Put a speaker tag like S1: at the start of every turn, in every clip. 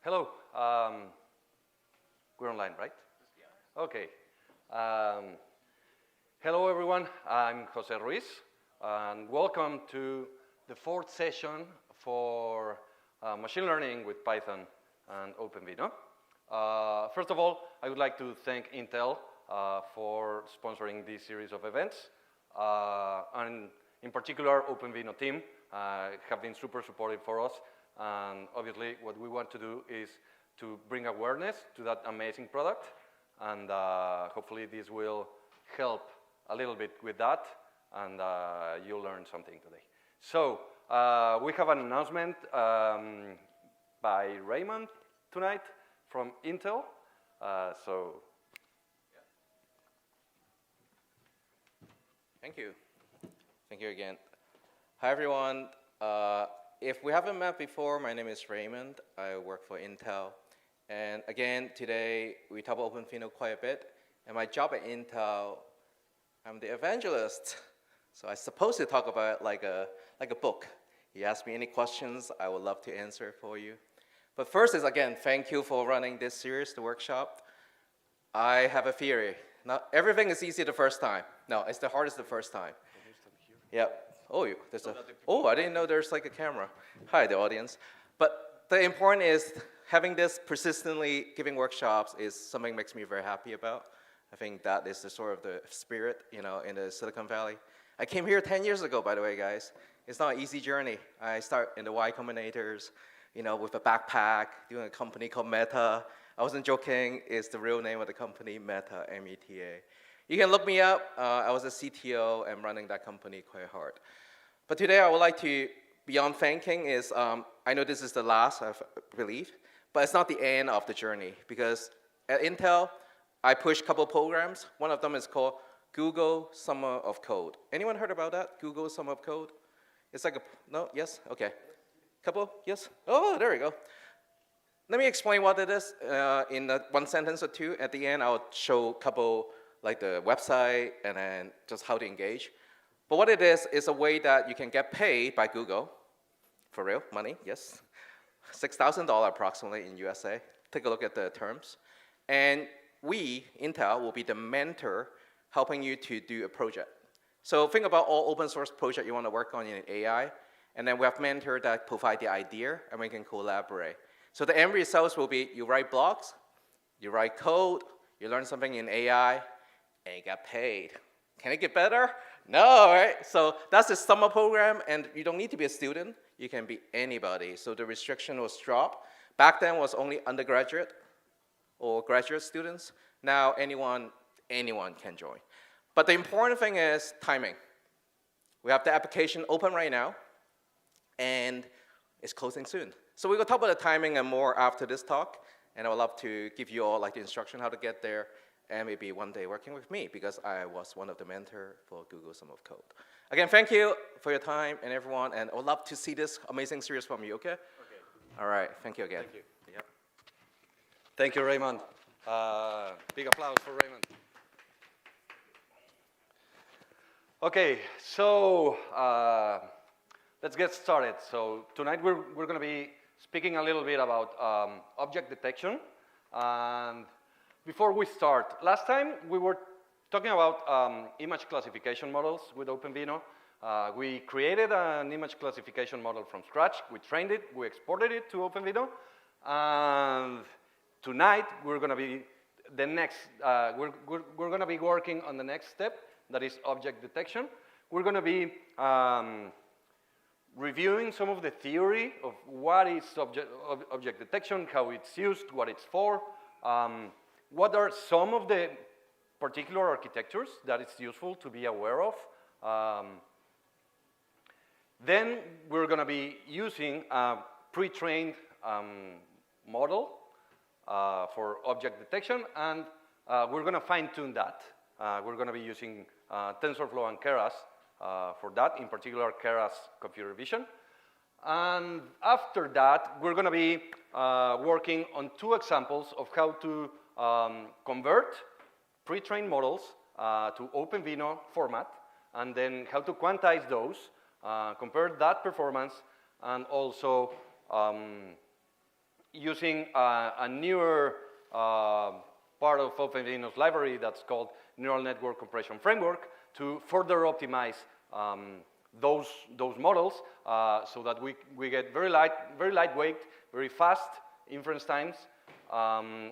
S1: Hello. We're online, right? Okay. Hello, everyone. I'm Jose Ruiz, and welcome to the fourth session for machine learning with Python and OpenVINO. First of all, I would like to thank Intel for sponsoring this series of events, and in particular, OpenVINO team have been super supportive for us. And obviously, what we want to do is to bring awareness to that amazing product, and hopefully this will help a little bit with that, and you'll learn something today. So we have an announcement by Raymond tonight from Intel.
S2: Thank you. Thank you again. Hi, everyone. If we haven't met before, my name is Raymond. I work for Intel. And again, today, we talk about OpenVINO quite a bit. And my job at Intel, I'm the evangelist. So I'm supposed to talk about it like a book. You ask me any questions, I would love to answer it for you. But first is, again, thank you for running this series, the workshop. I have a theory. Not everything is easy the first time. No, it's the hardest the first time. Yep. Oh, I didn't know there's like a camera. Hi, the audience. But the important is having this persistently giving workshops is something that makes me very happy about. I think that is the sort of the spirit, in the Silicon Valley. I came here 10 years ago, by the way, guys. It's not an easy journey. I start in the Y Combinators, with a backpack, doing a company called Meta. I wasn't joking. It's the real name of the company, Meta, M-E-T-A. You can look me up. I was a CTO and running that company quite hard. But today I would like to, beyond thanking, is I know this is the last, I believe, but it's not the end of the journey, because at Intel, I push a couple programs. One of them is called Google Summer of Code. Anyone heard about that? Google Summer of Code? It's like no? Yes? Okay. Couple? Yes? Oh, there we go. Let me explain what it is in one sentence or two. At the end, I'll show a couple, like the website and then just how to engage. But what it is a way that you can get paid by Google, for real, money, yes. $6,000 approximately in USA. Take a look at the terms. And we, Intel, will be the mentor helping you to do a project. So think about all open source project you want to work on in AI, and then we have mentor that provide the idea, and we can collaborate. So the end results will be you write blogs, you write code, you learn something in AI, and you get paid. Can it get better? No, right? So that's the summer program, and you don't need to be a student. You can be anybody. So the restriction was dropped. Back then was only undergraduate or graduate students. Now anyone can join. But the important thing is timing. We have the application open right now, and it's closing soon. So we're going to talk about the timing and more after this talk, and I would love to give you all the instruction how to get there, and maybe one day working with me, because I was one of the mentors for Google Summer of Code. Again, thank you for your time and everyone, and I would love to see this amazing series from you, okay? Okay. All right, thank you again.
S1: Thank you. Yeah. Thank you, Raymond. Big applause for Raymond. Okay, so let's get started. So tonight we're going to be speaking a little bit about object detection. And before we start, last time we were talking about image classification models with OpenVINO. We created an image classification model from scratch. We trained it. We exported it to OpenVINO. And tonight we're going to be we're going to be working on the next step, that is object detection. We're going to be reviewing some of the theory of what is object detection, how it's used, what it's for. What are some of the particular architectures that it's useful to be aware of? Then we're going to be using a pre-trained model for object detection, and we're going to fine-tune that. We're going to be using TensorFlow and Keras for that, in particular Keras computer vision. And after that, we're going to be working on two examples of how to convert pre-trained models to OpenVINO format, and then how to quantize those, compare that performance, and also using a newer part of OpenVINO's library that's called Neural Network Compression Framework to further optimize those models so that we get very lightweight, very fast inference times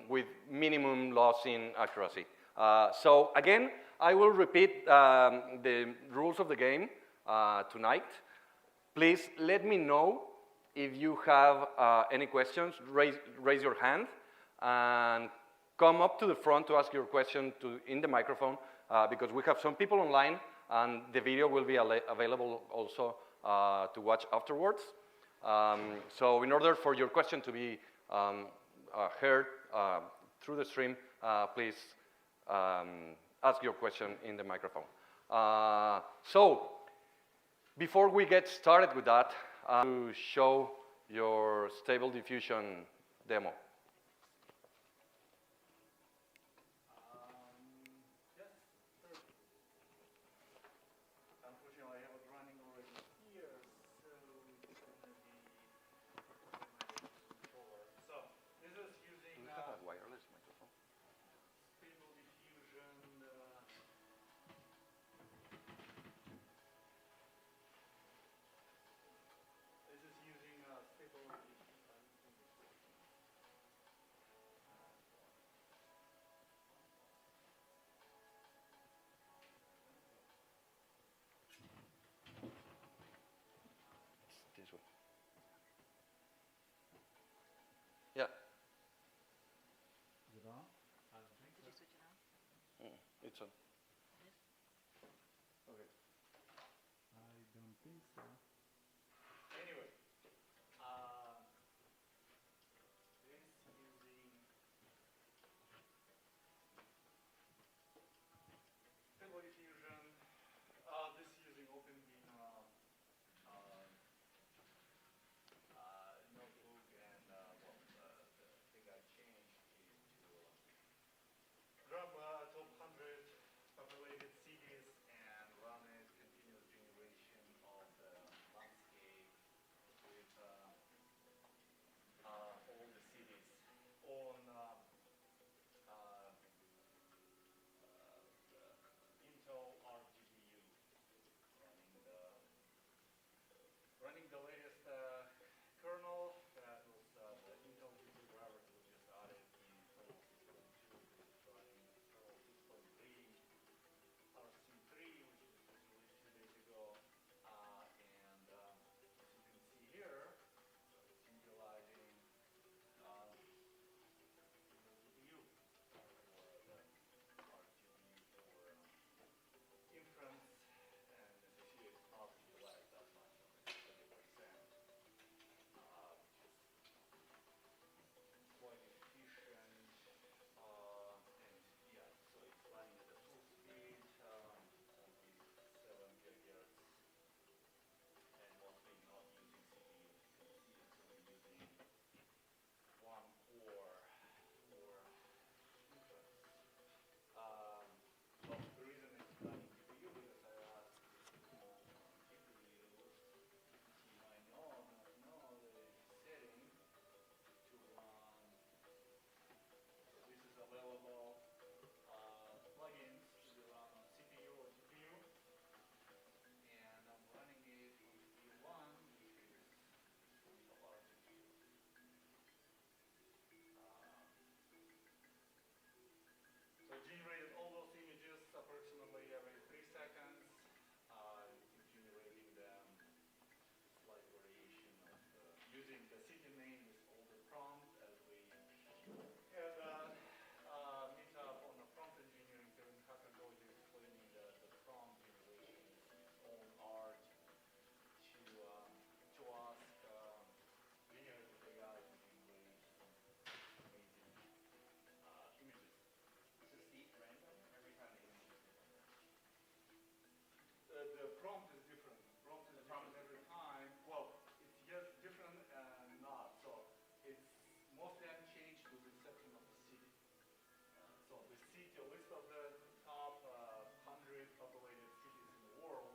S1: with minimum loss in accuracy. So again, I will repeat the rules of the game tonight. Please let me know if you have any questions. Raise your hand and come up to the front to ask your question in the microphone because we have some people online and the video will be available also to watch afterwards. So in order for your question to be heard through the stream, please ask your question in the microphone. So before we get started with that, to show your Stable Diffusion demo. Yeah.
S3: Is it on? I don't think so.
S4: Did you switch it on?
S1: It's on.
S4: It is?
S1: Okay.
S3: I don't think so.
S5: Anyway, this using Stable Diffusion, this using OpenVINO notebook, and well, the thing I changed is to grab top 100 populated cities and run it continuous generation of the landscape with all the cities on Intel Arc GPU, running the latest kernel. That was the Intel GPU drivers we just added in kernel 6.2. This is running kernel 6.3 RC3, which was just released 2 days ago. And as you can see here, it's utilizing Intel GPU for the Arc GPU for inference, and as you see, it's not utilized that much, only 20%, which is quite efficient. And yeah, so it's running at a full speed, only 7 gigahertz, and mostly not using CPU. As you can see, it's only using one core for inference. Well, the reason it's running GPU because I asked GPU you might not know the setting to run. So this is available plugins to be run on CPU or GPU, and I'm running it on GPU 1, which is Intel Arc GPU. So it generated all those images approximately every 3 seconds. You keep generating them. Slight variation of using the city name with all the prompt, as we had meetup on the prompt engineering here in HackerDojo, explaining that the prompt generation is its own art to ask generative AI to generate some amazing images.
S2: Is the seed random every time the image is different?
S5: The prompt is different. Prompt is different every time. Well, it's yes, different and not. So it's mostly unchanged with the exception of the city. So the city, a list of the top 100 populated cities in the world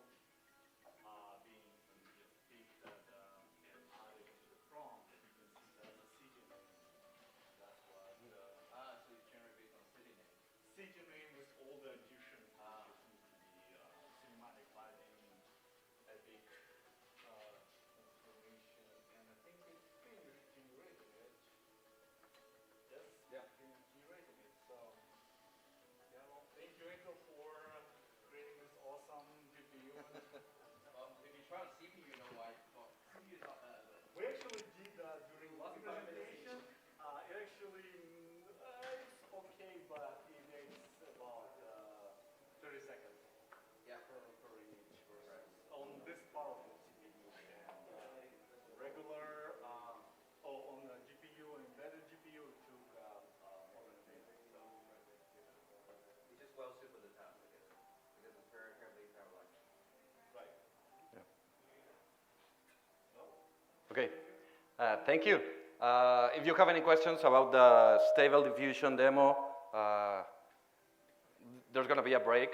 S5: being just picked and added to the prompt. As you can see, that's a city name.
S1: Okay, thank you. If you have any questions about the stable diffusion demo, there's going to be a break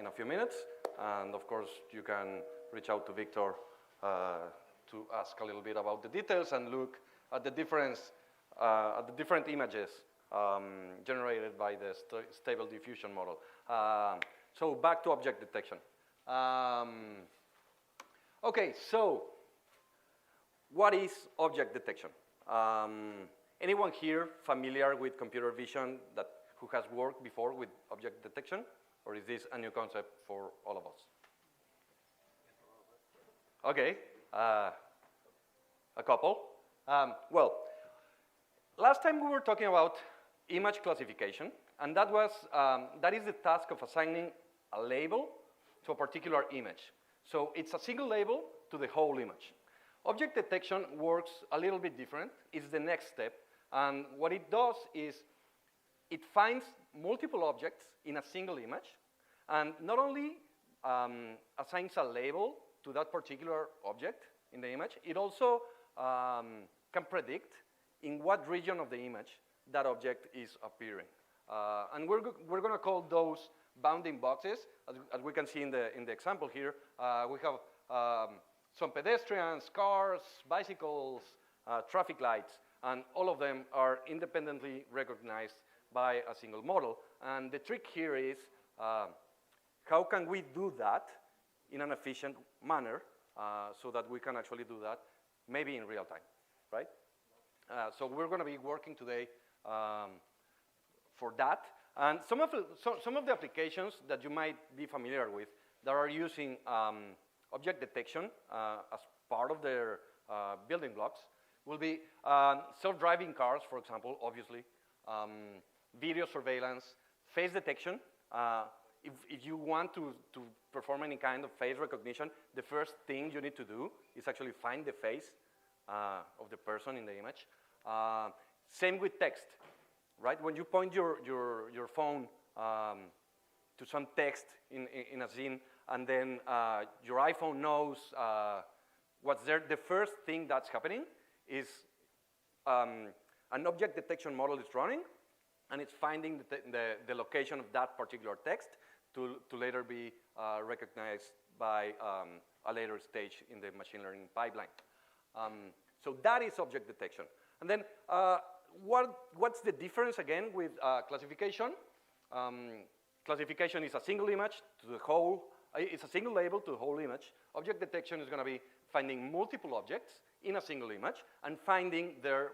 S1: in a few minutes. And of course, you can reach out to Victor to ask a little bit about the details and look at the difference, at the different images generated by the stable diffusion model. So back to object detection. Okay, so what is object detection? Anyone here familiar with computer vision who has worked before with object detection? Or is this a new concept for all of us? Okay, a couple. Well, last time we were talking about image classification, and that is the task of assigning a label to a particular image. So it's a single label to the whole image. Object detection works a little bit different. It's the next step, and what it does is it finds multiple objects in a single image, and not only assigns a label to that particular object in the image, it also can predict in what region of the image that object is appearing. And we're going to call those bounding boxes. As we can see in the example here, we have some pedestrians, cars, bicycles, traffic lights, and all of them are independently recognized by a single model. And the trick here is how can we do that in an efficient manner so that we can actually do that maybe in real time, right? So we're going to be working today for that. And some of the applications that you might be familiar with that are using object detection as part of their building blocks will be self-driving cars, for example, obviously, video surveillance, face detection. If you want to perform any kind of face recognition, the first thing you need to do is actually find the face of the person in the image. Same with text, right? When you point your phone to some text in a scene, and then your iPhone knows what's there, the first thing that's happening is an object detection model is running, and it's finding the location of that particular text to later be recognized by a later stage in the machine learning pipeline. So that is object detection. And then what's the difference again with classification? Classification is a single image to the whole, it's a single label to the whole image. Object detection is going to be finding multiple objects in a single image and finding their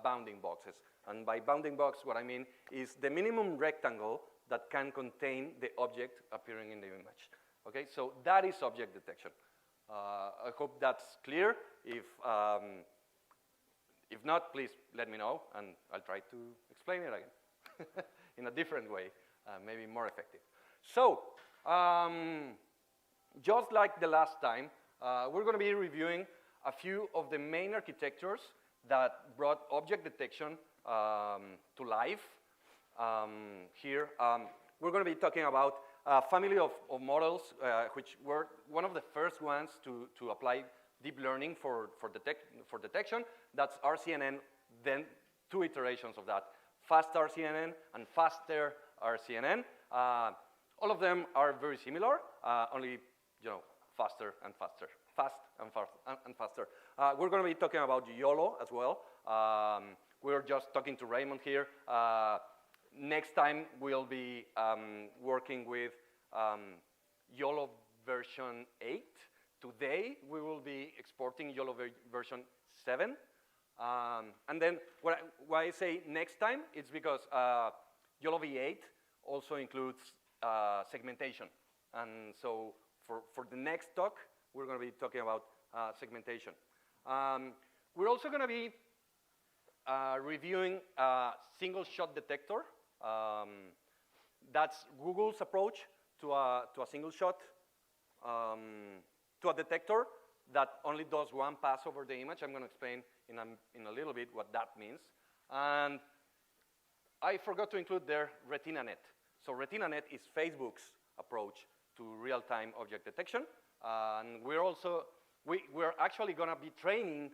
S1: bounding boxes. And by bounding box, what I mean is the minimum rectangle that can contain the object appearing in the image. Okay, so that is object detection. I hope that's clear. If not, please let me know, and I'll try to explain it again in a different way, maybe more effective. So, just like the last time, we're going to be reviewing a few of the main architectures that brought object detection to life. Here, we're going to be talking about a family of models which were one of the first ones to apply deep learning for detection. That's RCNN, then two iterations of that, fast RCNN and faster RCNN. All of them are very similar, only faster and faster, fast and faster. We're going to be talking about YOLO as well. We're just talking to Raymond here. Next time we'll be working with YOLO version 8. Today we will be exporting YOLO version 7. And then why I say next time, it's because YOLO v8 also includes segmentation. And so for the next talk, we're going to be talking about segmentation. We're also going to be reviewing single shot detector. That's Google's approach to a single shot, to a detector that only does one pass over the image. I'm going to explain in a little bit what that means. And I forgot to include there RetinaNet. So RetinaNet is Facebook's approach to real-time object detection. And we're actually going to be training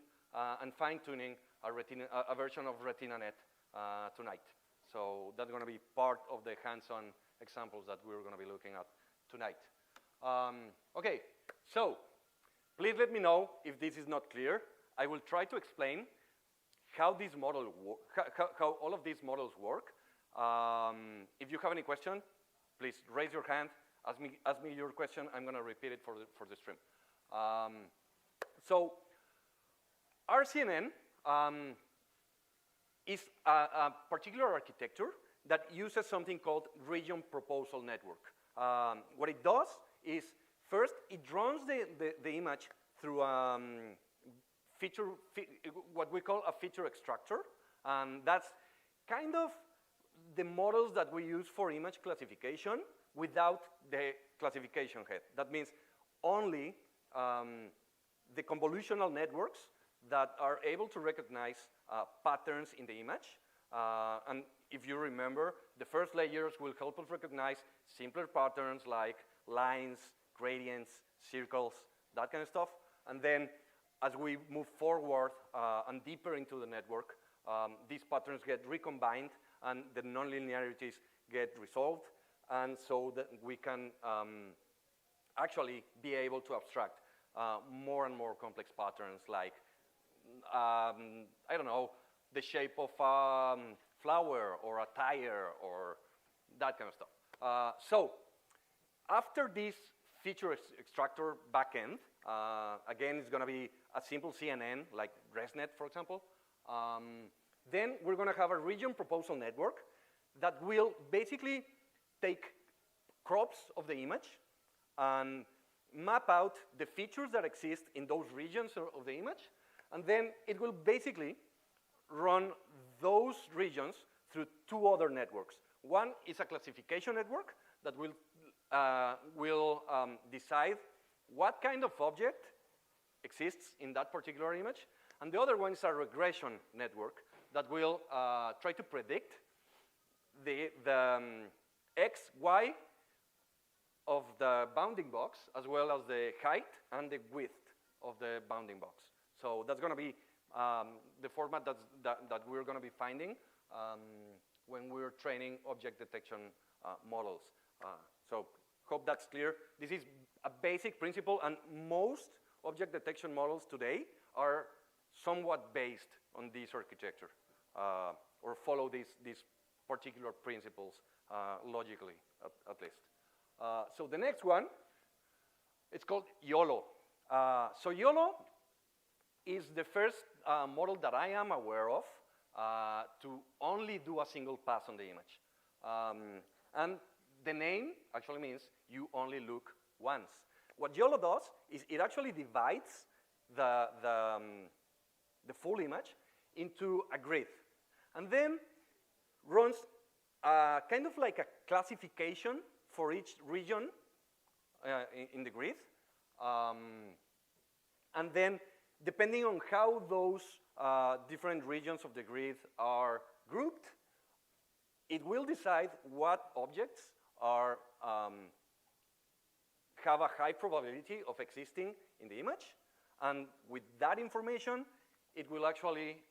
S1: and fine-tuning a version of RetinaNet tonight. So that's going to be part of the hands-on examples that we're going to be looking at tonight. Okay, so please let me know if this is not clear. I will try to explain how this model how all of these models work. If you have any question, please raise your hand. Ask me your question. I'm going to repeat it for the stream. So RCNN is a particular architecture that uses something called region proposal network. What it does is, first, it runs the image through what we call a feature extractor. And that's kind of the models that we use for image classification without the classification head. That means only the convolutional networks that are able to recognize patterns in the image. And if you remember, the first layers will help us recognize simpler patterns like lines, gradients, circles, that kind of stuff. And then as we move forward and deeper into the network, these patterns get recombined and the nonlinearities get resolved. And so that we can actually be able to abstract more and more complex patterns like, I don't know, the shape of a flower or a tire or that kind of stuff. So after this feature extractor backend, again, it's going to be a simple CNN like ResNet, for example. Then we're going to have a region proposal network that will basically take crops of the image and map out the features that exist in those regions of the image. And then it will basically run those regions through two other networks. One is a classification network that will decide what kind of object exists in that particular image. And the other one is a regression network that will try to predict the x, y of the bounding box, as well as the height and the width of the bounding box. So that's going to be the format that we're going to be finding when we're training object detection models. So hope that's clear. This is a basic principle, and most object detection models today are somewhat based on this architecture or follow these particular principles logically, at least. So the next one, it's called YOLO. So YOLO is the first model that I am aware of to only do a single pass on the image. And the name actually means you only look once. What YOLO does is it actually divides the full image into a grid, and then runs kind of like a classification for each region in the grid. And then depending on how those different regions of the grid are grouped, it will decide what objects are have a high probability of existing in the image. And with that information, it will actually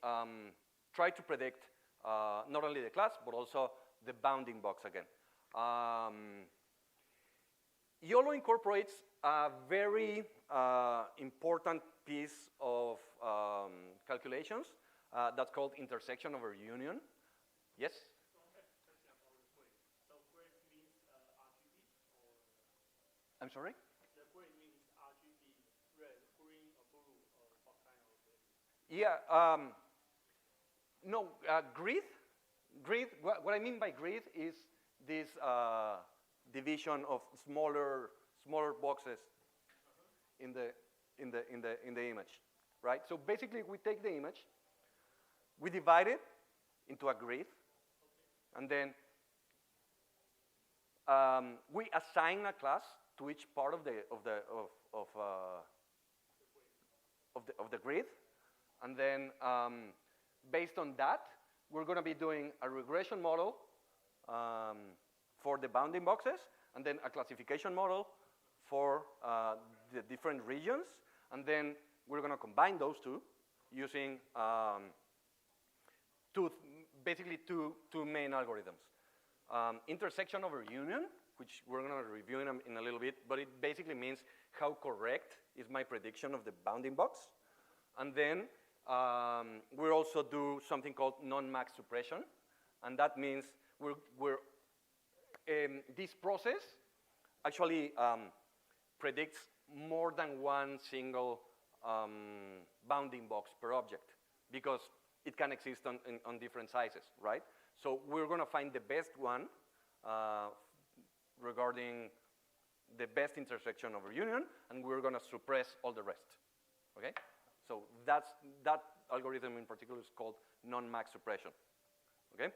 S1: try to predict not only the class, but also the bounding box again. YOLO incorporates a very important piece of calculations that's called intersection over union. Yes?
S5: So grid means RGB, or?
S1: I'm sorry?
S5: The grid means RGB, red, green, or blue, or what kind of grid?
S1: Yeah, no, grid, what I mean by grid is this division of smaller boxes in the image, right? So basically, we take the image, we divide it into a grid, and then we assign a class to each part of the grid, and then based on that, we're going to be doing a regression model for the bounding boxes, and then a classification model for the different regions, and then we're going to combine those two using basically two main algorithms. Intersection over union, which we're going to review in a little bit, but it basically means how correct is my prediction of the bounding box. And then we'll also do something called non-max suppression, and that means this process actually predicts more than one single bounding box per object, because it can exist on different sizes, right? So we're going to find the best one regarding the best intersection over union, and we're going to suppress all the rest, okay? So that algorithm in particular is called non-max suppression, okay?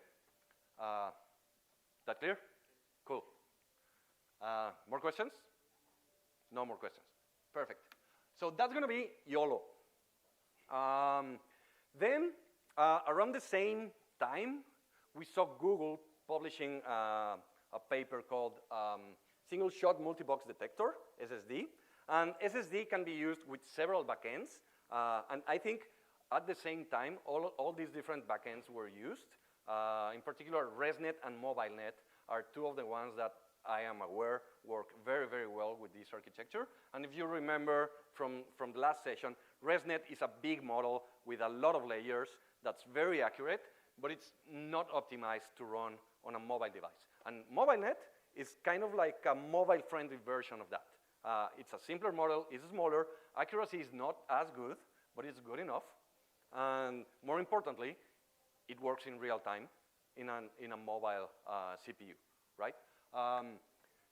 S1: That clear? Cool. More questions? No more questions. Perfect. So that's going to be YOLO. Then, around the same time, we saw Google publishing a paper called Single-Shot Multi-Box Detector, SSD. And SSD can be used with several backends. And I think at the same time, all these different backends were used. In particular, ResNet and MobileNet are two of the ones that I am aware work very, very well with this architecture. And if you remember from the last session, ResNet is a big model with a lot of layers that's very accurate, but it's not optimized to run on a mobile device. And MobileNet is kind of like a mobile-friendly version of that. It's a simpler model, it's smaller, accuracy is not as good, but it's good enough. And more importantly, it works in real time in a mobile CPU, right?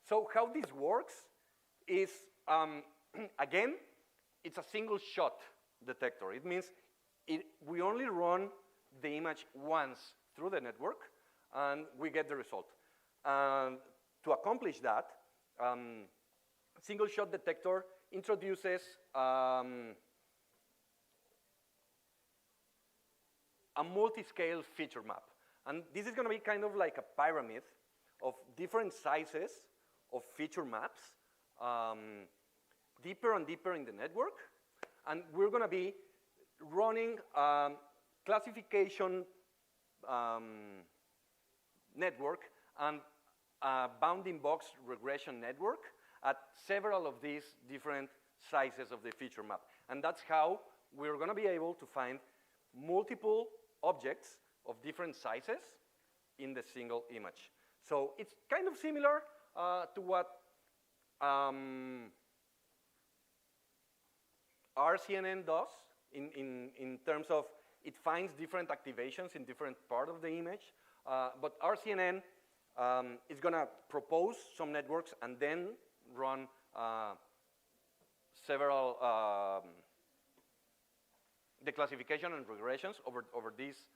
S1: So how this works is, again, it's a single shot detector. It means we only run the image once through the network, and we get the result. To accomplish that, single shot detector introduces a multi-scale feature map. And this is going to be kind of like a pyramid of different sizes of feature maps, deeper and deeper in the network. And we're going to be running classification network and bounding box regression network at several of these different sizes of the feature map. And that's how we're going to be able to find multiple objects of different sizes in the single image. So it's kind of similar to what RCNN does in terms of it finds different activations in different part of the image. But RCNN is going to propose some networks and then run several declassification and regressions over these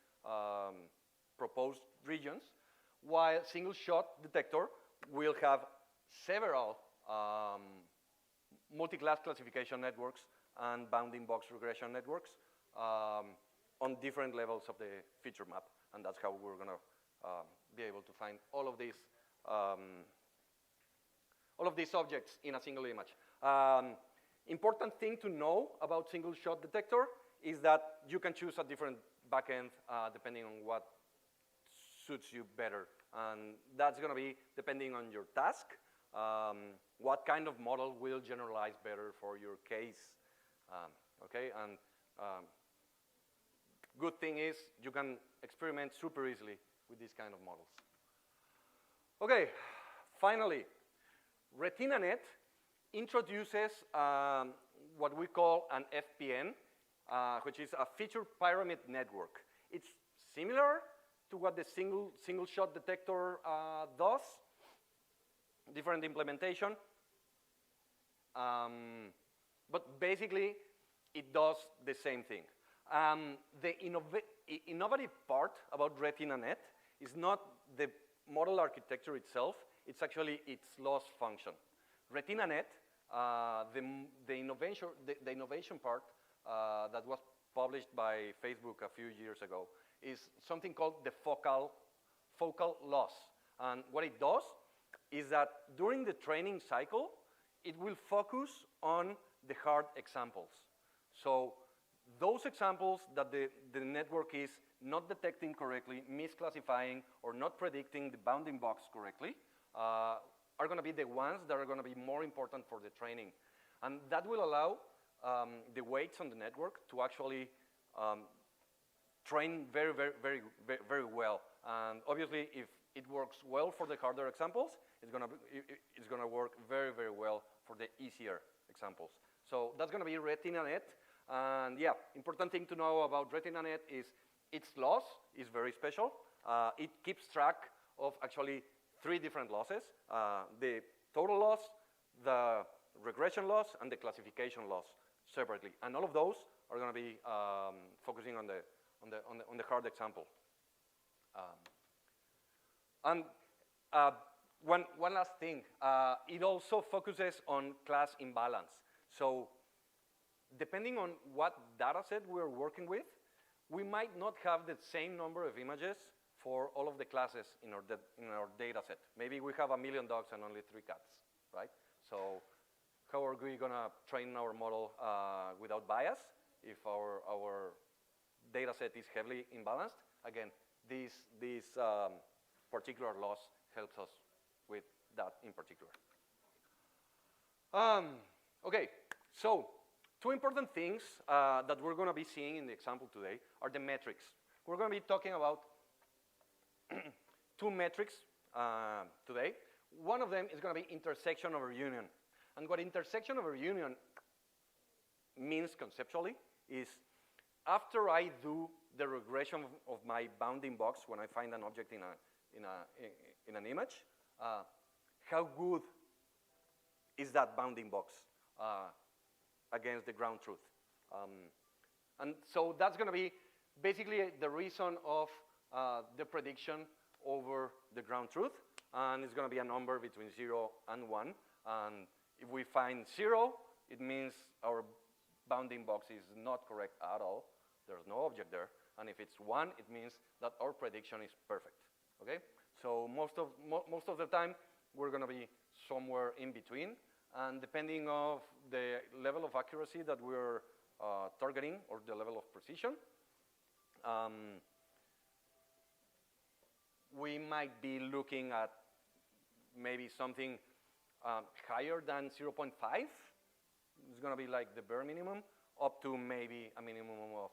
S1: proposed regions, while single shot detector will have several multi-class classification networks and bounding box regression networks on different levels of the feature map. And that's how we're going to be able to find all of these objects in a single image. Important thing to know about single shot detector is that you can choose a different backend depending on what suits you better. And that's going to be depending on your task, what kind of model will generalize better for your case. Okay, and good thing is you can experiment super easily with these kind of models. Okay, finally, RetinaNet introduces what we call an FPN, which is a feature pyramid network. It's similar to what the single shot detector does, different implementation. But basically, it does the same thing. The innovative part about RetinaNet is not the model architecture itself, it's actually its loss function. RetinaNet, the innovation part that was published by Facebook a few years ago is something called the focal loss. And what it does is that during the training cycle, it will focus on the hard examples. So those examples that the network is not detecting correctly, misclassifying, or not predicting the bounding box correctly are going to be the ones that are going to be more important for the training. And that will allow the weights on the network to actually train very, very, very, very well. And obviously, if it works well for the harder examples, it's going to work very, very well for the easier examples. So that's going to be RetinaNet. And yeah, important thing to know about RetinaNet is its loss is very special. It keeps track of actually 3 different losses: the total loss, the regression loss, and the classification loss separately. And all of those are going to be focusing on the hard example. And one last thing, it also focuses on class imbalance. So depending on what data set we're working with, we might not have the same number of images for all of the classes in our data set. Maybe we have 1 million dogs and only 3 cats, right? So how are we going to train our model without bias if our data set is heavily imbalanced? Again, this particular loss helps us with that in particular. Okay, so 2 important things that we're going to be seeing in the example today are the metrics. We're going to be talking about 2 metrics today. One of them is going to be intersection over union. And what intersection over union means conceptually is after I do the regression of my bounding box when I find an object in an image, how good is that bounding box against the ground truth? And so that's going to be basically the reason of the prediction over the ground truth. And it's going to be a number between 0 and 1. And if we find 0, it means our bounding box is not correct at all. There's no object there. And if it's 1, it means that our prediction is perfect. Okay? So most of the time, we're going to be somewhere in between. And depending on the level of accuracy that we're targeting or the level of precision, we might be looking at maybe something higher than 0.5. It's going to be like the bare minimum, up to maybe a minimum of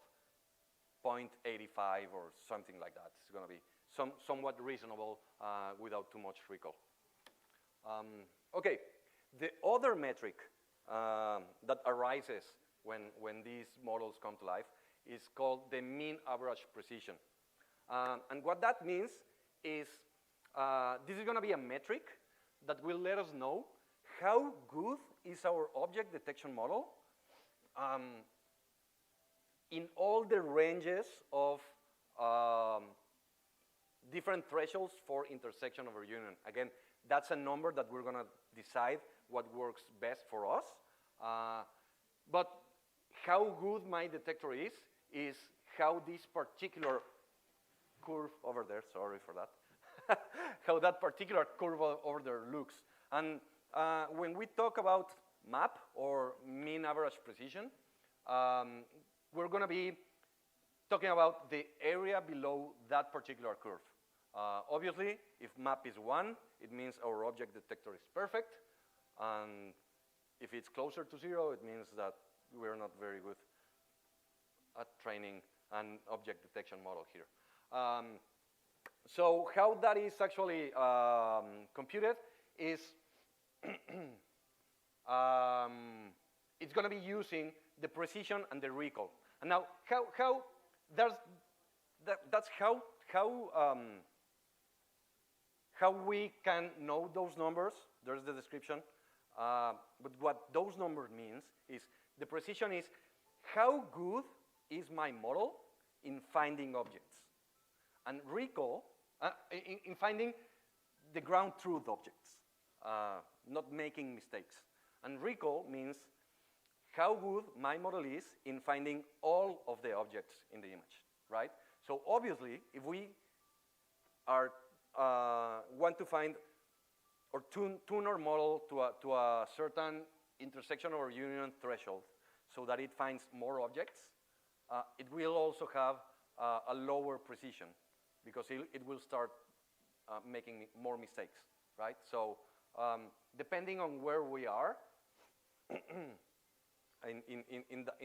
S1: 0.85 or something like that. It's going to be somewhat reasonable without too much recall. Okay, the other metric that arises when these models come to life is called the mean average precision. And what that means is this is going to be a metric that will let us know how good is our object detection model in all the ranges of different thresholds for intersection over union. Again, that's a number that we're going to decide what works best for us. But how good my detector is how this particular curve over there, sorry for that, how that particular curve over there looks. And when we talk about MAP, or mean average precision, we're going to be talking about the area below that particular curve. Obviously, if MAP is 1, it means our object detector is perfect. And if it's closer to 0, it means that we're not very good at training an object detection model here. So how that is actually computed is it's going to be using the precision and the recall. And now, that's how we can know those numbers. There's the description. But what those numbers means is the precision is how good is my model in finding objects, and recall in finding the ground truth objects, not making mistakes. And recall means how good my model is in finding all of the objects in the image, right? So obviously, if we are want to find or tune our model to a certain intersection or union threshold so that it finds more objects, it will also have a lower precision because it will start making more mistakes, right? So depending on where we are in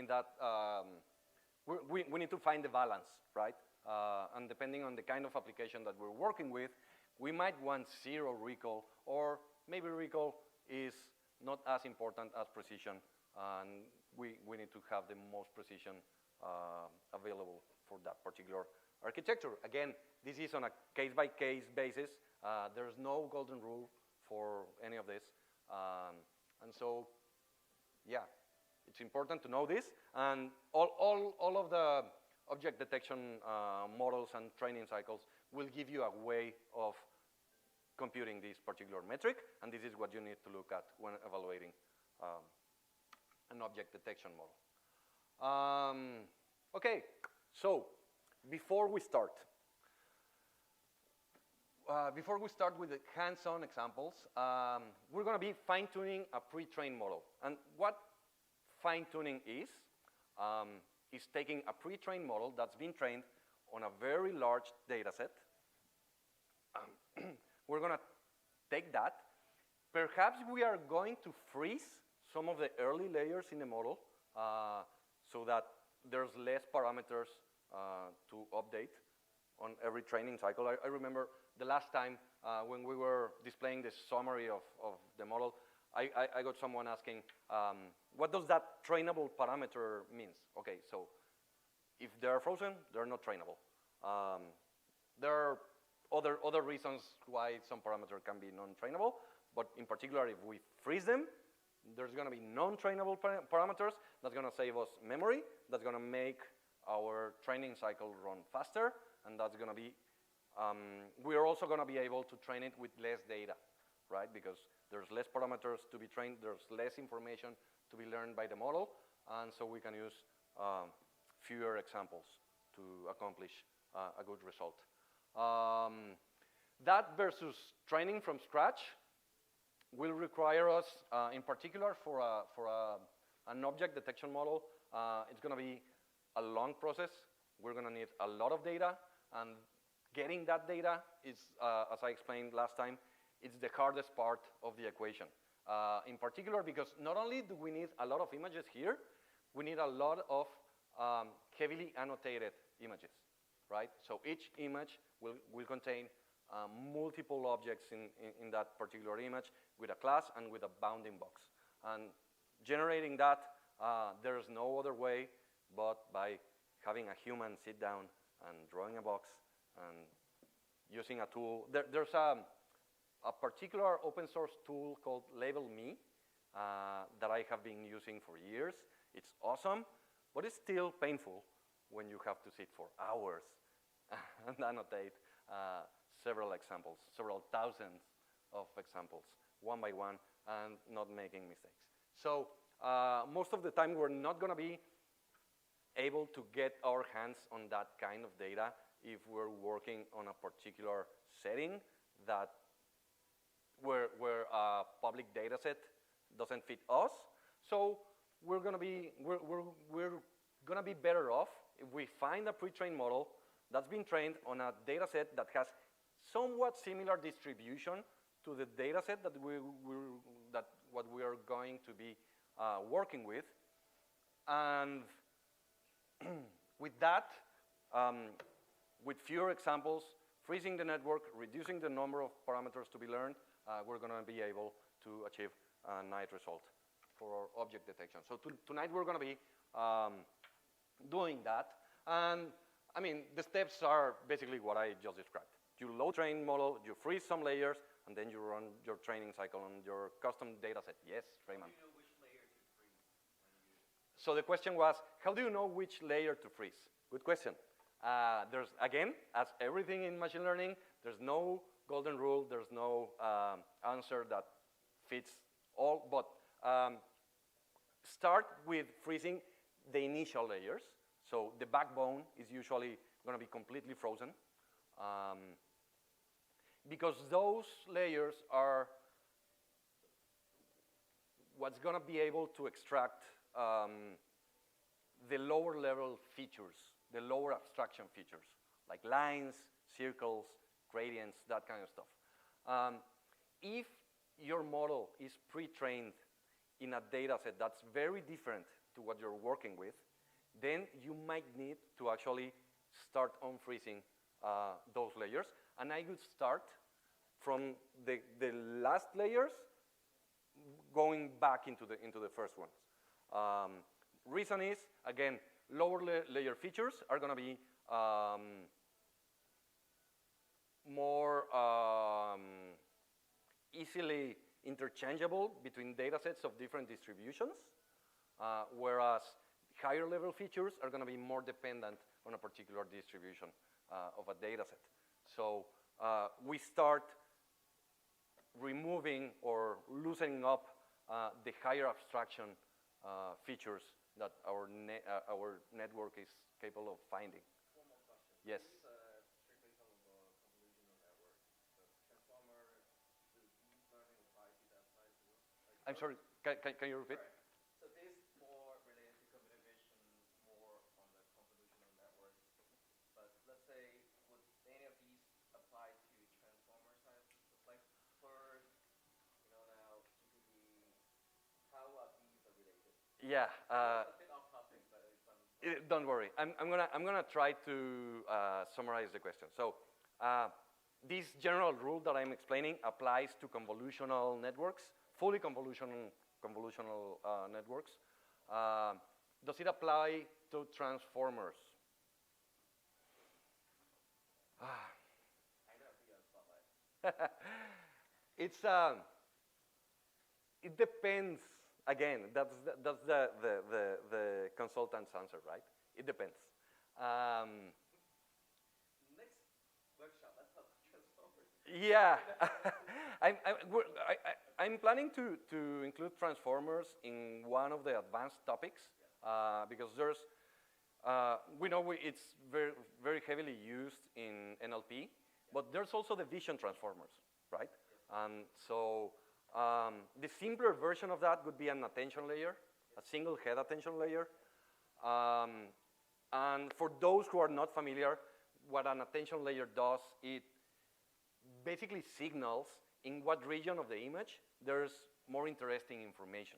S1: that, we need to find the balance, right? And depending on the kind of application that we're working with, we might want zero recall, or maybe recall is not as important as precision, and we need to have the most precision available for that particular architecture. Again, this is on a case-by-case basis. There's no golden rule for any of this. And so, yeah, it's important to know this. And all of the object detection models and training cycles will give you a way of computing this particular metric. And this is what you need to look at when evaluating an object detection model. Okay, so before we start with the hands-on examples, we're going to be fine-tuning a pre-trained model. And what fine-tuning is taking a pre-trained model that's been trained on a very large data set. We're going to take that. Perhaps we are going to freeze some of the early layers in the model so that there's less parameters to update on every training cycle. I remember the last time when we were displaying the summary of the model, I got someone asking, what does that trainable parameter means? Okay, so if they're frozen, they're not trainable. There are other reasons why some parameter can be non-trainable, but in particular, if we freeze them, there's going to be non-trainable parameters. That's going to save us memory. That's going to make our training cycle run faster, and that's going to be, we're also going to be able to train it with less data, right? Because there's less parameters to be trained, there's less information to be learned by the model, and so we can use fewer examples to accomplish a good result. That versus training from scratch will require us, in particular for an object detection model, it's going to be a long process. We're going to need a lot of data, and getting that data is, as I explained last time, it's the hardest part of the equation. In particular, because not only do we need a lot of images here, we need a lot of heavily annotated images, right? So each image will contain multiple objects in that particular image with a class and with a bounding box. And generating that, there's no other way but by having a human sit down and drawing a box and using a tool. There's a particular open source tool called Label Me that I have been using for years. It's awesome, but it's still painful when you have to sit for hours and annotate several examples, several thousands of examples, one by one, and not making mistakes. So most of the time, we're not going to be able to get our hands on that kind of data if we're working on a particular setting that where a public data set doesn't fit us. So we're going to be better off if we find a pre-trained model that's been trained on a data set that has somewhat similar distribution to the data set that what we are going to be working with. And with that, with fewer examples, freezing the network, reducing the number of parameters to be learned, we're going to be able to achieve a nice result for our object detection. So tonight we're going to be doing that. And I mean, the steps are basically what I just described. You load train model, you freeze some layers, and then you run your training cycle on your custom data set. Yes, Raymond?
S5: How do you know which layer to freeze when you use it?
S1: So the question was, how do you know which layer to freeze? Good question. There's, again, as everything in machine learning, there's no golden rule, there's no answer that fits all, but start with freezing the initial layers. So the backbone is usually going to be completely frozen because those layers are what's going to be able to extract the the lower level features, the lower abstraction features, like lines, circles, gradients, that kind of stuff. If your model is pre-trained in a data set that's very different to what you're working with, then you might need to actually start unfreezing those layers. And I would start from the last layers going back into the first ones. Reason is, again, lower layer features are going to be more easily interchangeable between data sets of different distributions, whereas higher level features are going to be more dependent on a particular distribution of a data set. So we start removing or loosening up the higher abstraction features that our network is capable of finding.
S2: One more question.
S1: Yes.
S2: This is strictly some of the convolutional network. The transformer, the deep learning apply to that side as well? Like
S1: I'm sorry, can you repeat?
S2: Right. So this more related to computer vision, more on the convolutional network. But let's say, would any of these apply to transformer side? Like for, now GPT, how are these related?
S1: Yeah.
S2: It's a bit off topic, but it's
S1: Don't worry. I'm gonna try to summarize the question. So this general rule that I'm explaining applies to convolutional networks, fully convolutional networks. Does it apply to transformers?
S2: I don't see a spotlight.
S1: It depends. Again, that's the consultant's answer, right? It depends.
S2: Next workshop, let's talk transformers.
S1: Yeah, I'm planning to include transformers in one of the advanced topics because there's, we know it's very heavily used in NLP, but there's also the vision transformers, right? And so the simpler version of that would be an attention layer, a single head attention layer. And for those who are not familiar, what an attention layer does, it basically signals in what region of the image there's more interesting information,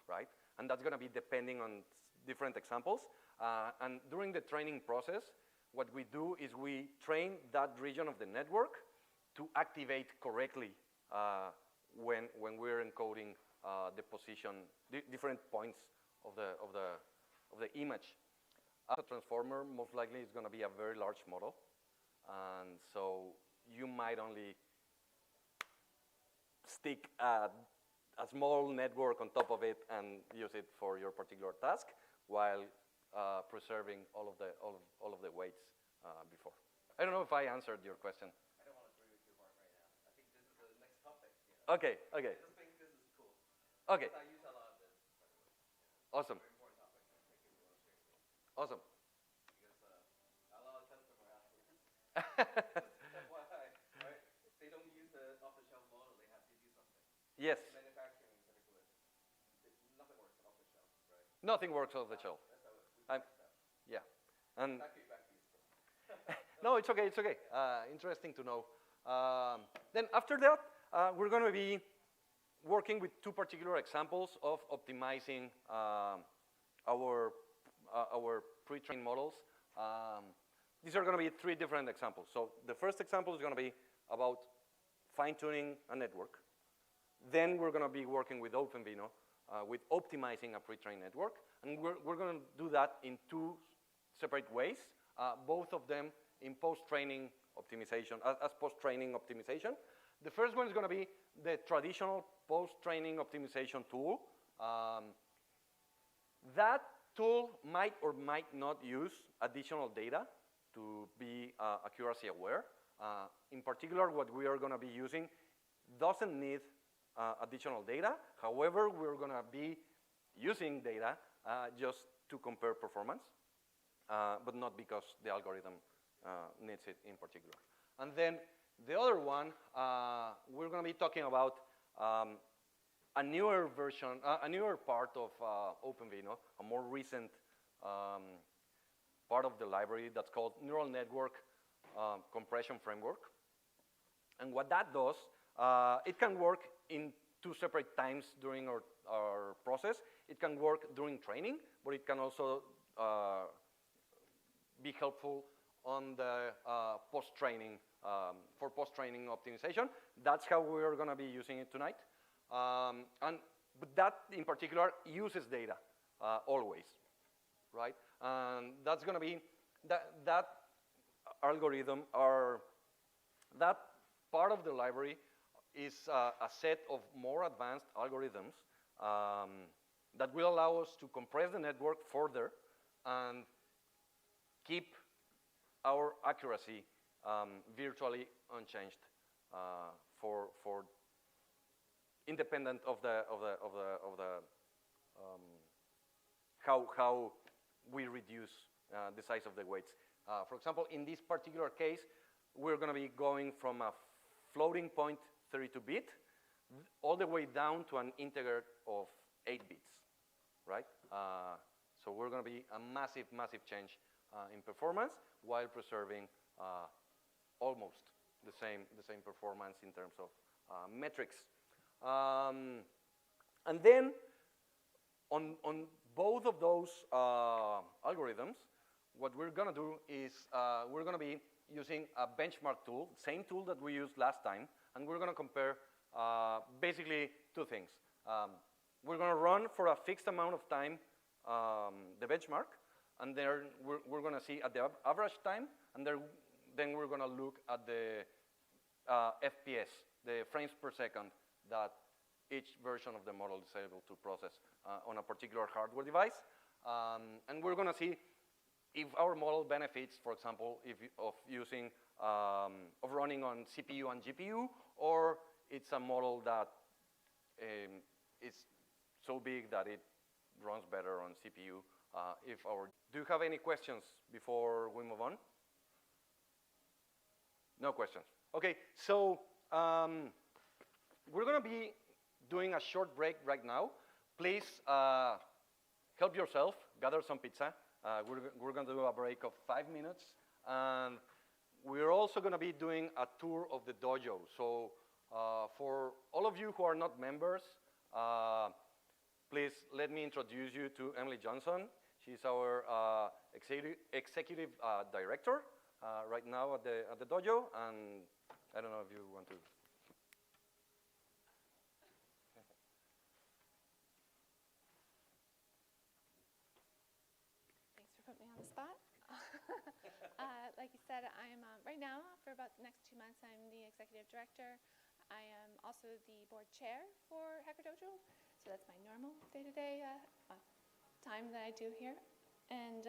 S1: right? And that's going to be depending on different examples. And during the training process, what we do is we train that region of the network to activate correctly when we're encoding the position, different points of the image. A transformer most likely is going to be a very large model, and so you might only stick a small network on top of it and use it for your particular task, while preserving all of the weights before. I don't know if I answered your question.
S2: I don't want to agree with you hard right now. I think this is the next topic. Yeah.
S1: Okay.
S2: I just think this is cool.
S1: Okay.
S2: I use a lot of this, by the way.
S1: Awesome.
S2: Very important topic. Thank you for sharing this.
S1: Awesome.
S2: Because a lot of customers ask me this. FYI, right? They don't use the off-the-shelf model. They have to do something.
S1: Yes.
S2: Manufacturing in particular, nothing works off the shelf, right?
S1: Nothing works off the shelf.
S2: That's how we like that.
S1: Yeah. And
S2: Back to you.
S1: no, it's okay. It's okay. Interesting to know. Then after that, we're going to be working with two particular examples of optimizing our pre-trained models. These are going to be three different examples. So the first example is going to be about fine-tuning a network. Then we're going to be working with OpenVINO with optimizing a pre-trained network. And we're going to do that in two separate ways, both of them in post-training optimization, as post-training optimization. The first one is going to be the traditional post-training optimization tool. That tool might or might not use additional data to be accuracy aware. In particular, what we are going to be using doesn't need additional data. However, we're going to be using data just to compare performance, but not because the algorithm needs it in particular. And then the other one, we're going to be talking about a newer version, a newer part of OpenVINO, a more recent part of the library that's called Neural Network Compression Framework. And what that does, it can work in 2 separate times during our process. It can work during training, but it can also be helpful on the post-training, for post-training optimization. That's how we're gonna be using it tonight. But that in particular uses data always, right? And that's gonna be, that algorithm, that part of the library is a set of more advanced algorithms that will allow us to compress the network further and keep our accuracy virtually unchanged for independent of how we reduce the size of the weights. For example, in this particular case, we're going to be going from a floating point 32-bit all the way down to an integer of 8 bits, right? So we're going to be a massive, massive change in performance while preserving almost the same performance in terms of metrics. And then on both of those algorithms, what we're going to do is we're going to be using a benchmark tool, same tool that we used last time, and we're going to compare basically 2 things. We're going to run for a fixed amount of time the benchmark, and then we're going to see at the average time, and then we're going to look at the FPS, the frames per second that each version of the model is able to process on a particular hardware device. And we're going to see if our model benefits, for example, of using, of running on CPU and GPU, or it's a model that is so big that it runs better on CPU. Do you have any questions before we move on? No questions. Okay, so we're going to be doing a short break right now. Please help yourself, gather some pizza. We're going to do a break of 5 minutes. And we're also going to be doing a tour of the dojo. So for all of you who are not members, please let me introduce you to Emily Johnson. She's our executive director right now at the dojo. And I don't know if you want to.
S4: Thanks for putting me on the spot. Like you said, I'm right now, for about the next 2 months, I'm the executive director. I am also the board chair for HackerDojo. So that's my normal day-to-day time that I do here. And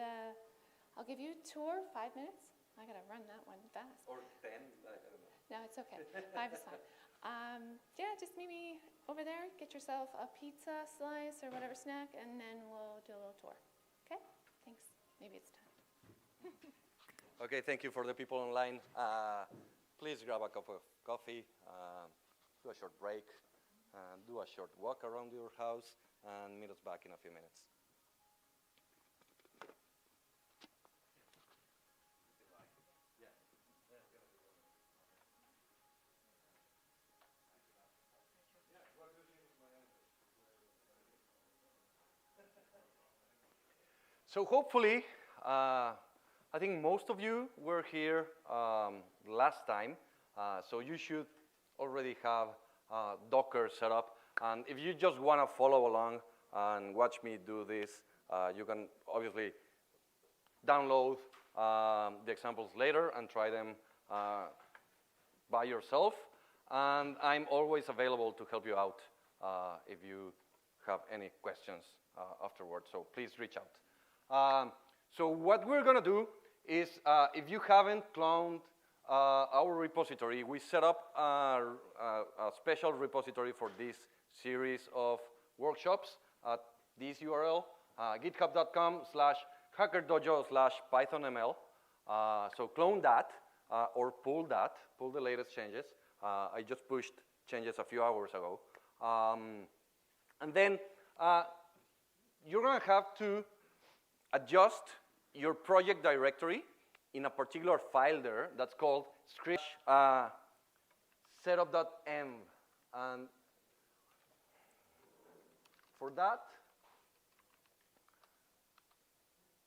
S4: I'll give you a tour, 5 minutes. I got to run that one fast.
S1: Or 10, I don't know.
S4: No, it's okay. 5 is fine. Yeah, just meet me over there. Get yourself a pizza slice or whatever snack, and then we'll do a little tour. Okay? Thanks. Maybe it's time.
S1: Okay, thank you for the people online. Please grab a cup of coffee, do a short break, do a short walk around your house, and meet us back in a few minutes. So hopefully, I think most of you were here last time, so you should already have Docker set up. And if you just want to follow along and watch me do this, you can obviously download the examples later and try them by yourself. And I'm always available to help you out if you have any questions afterwards, so please reach out. So what we're going to do is, if you haven't cloned our repository, we set up a special repository for this series of workshops at this URL, github.com/hackerdojo/pythonml. So clone that or pull the latest changes. I just pushed changes a few hours ago. And then you're going to have to adjust your project directory in a particular file there that's called script setup.env. And for that,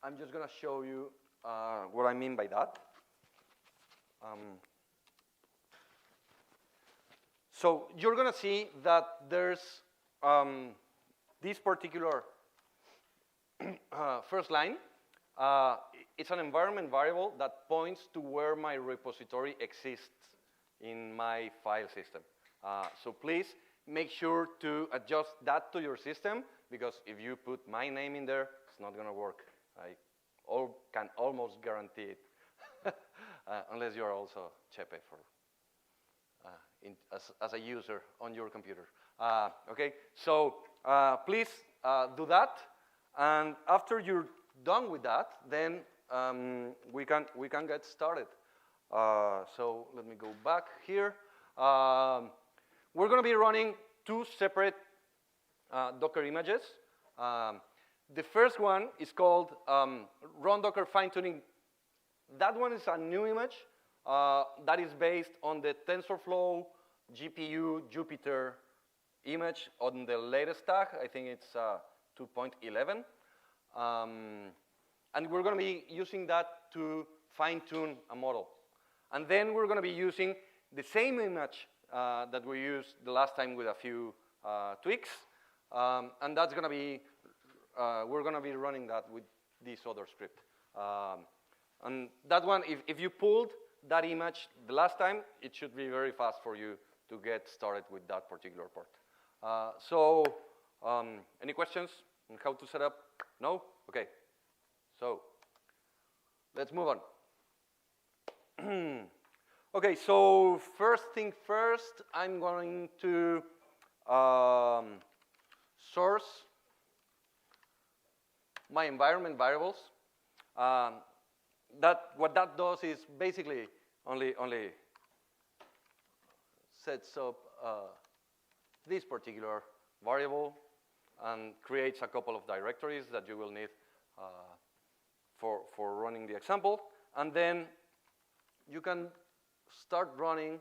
S1: I'm just going to show you what I mean by that. So you're going to see that there's this particular first line. It's an environment variable that points to where my repository exists in my file system. So please make sure to adjust that to your system, because if you put my name in there, it's not going to work. I can almost guarantee it, unless you're also Chepe for, as a user on your computer. Okay, so please do that, and after you're done with that, then we can get started. So let me go back here. We're going to be running two separate Docker images. The first one is called Run Docker Fine-Tuning. That one is a new image that is based on the TensorFlow GPU Jupyter image on the latest stack. I think it's 2.11. And we're going to be using that to fine-tune a model. And then we're going to be using the same image that we used the last time with a few tweaks. And that's going to be, we're going to be running that with this other script. And that one, if you pulled that image the last time, it should be very fast for you to get started with that particular part. So any questions on how to set up? No? Okay. So let's move on. Okay, so first thing first, I'm going to source my environment variables. What that does is basically only sets up this particular variable and creates a couple of directories that you will need for running the example. And then you can start running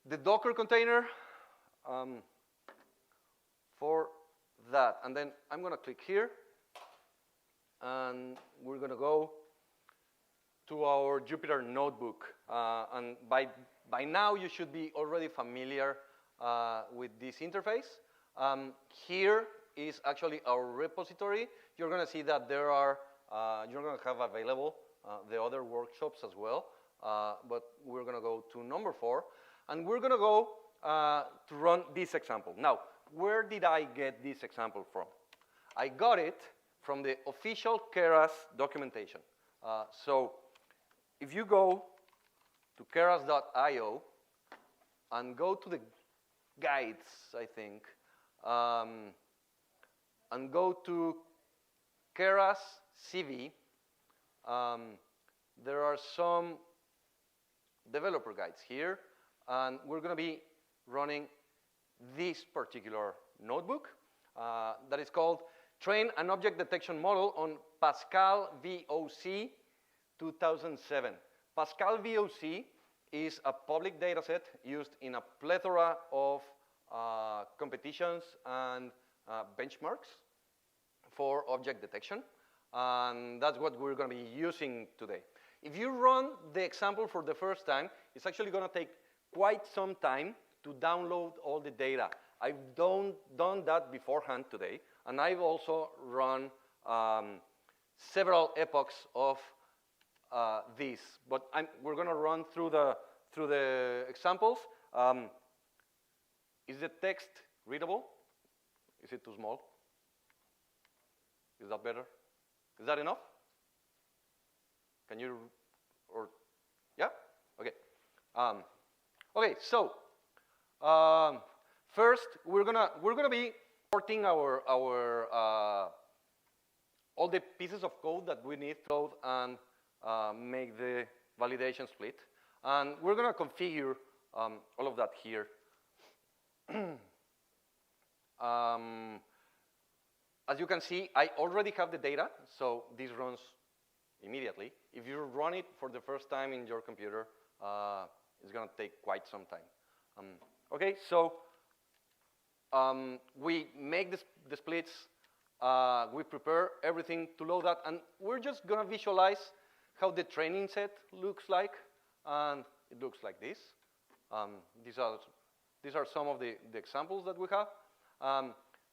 S1: the Docker container for that. And then I'm going to click here, and we're going to go to our Jupyter Notebook. And by now, you should be already familiar with this interface. Here is actually our repository. You're going to see that there are, you're going to have available the other workshops as well. But we're going to go to number 4. And we're going to go to run this example. Now, where did I get this example from? I got it from the official Keras documentation. So if you go to keras.io and go to the guides, I think, and go to Keras CV, there are some developer guides here, and we're going to be running this particular notebook that is called Train an Object Detection Model on Pascal VOC 2007. Pascal VOC is a public data set used in a plethora of competitions and benchmarks for object detection. And that's what we're going to be using today. If you run the example for the first time, it's actually going to take quite some time to download all the data. I've done that beforehand today, and I've also run several epochs of this. But we're going to run through the examples. Is the text readable? Is it too small? Is that better? Is that enough? Can you, or, yeah? Okay. Okay, so first we're gonna be porting our all the pieces of code that we need to code and make the validation split, and we're gonna configure all of that here. as you can see, I already have the data, so this runs immediately. If you run it for the first time in your computer, it's going to take quite some time. Okay, so we make the splits, we prepare everything to load that, and we're just going to visualize how the training set looks like, and it looks like this. These are some of the examples that we have.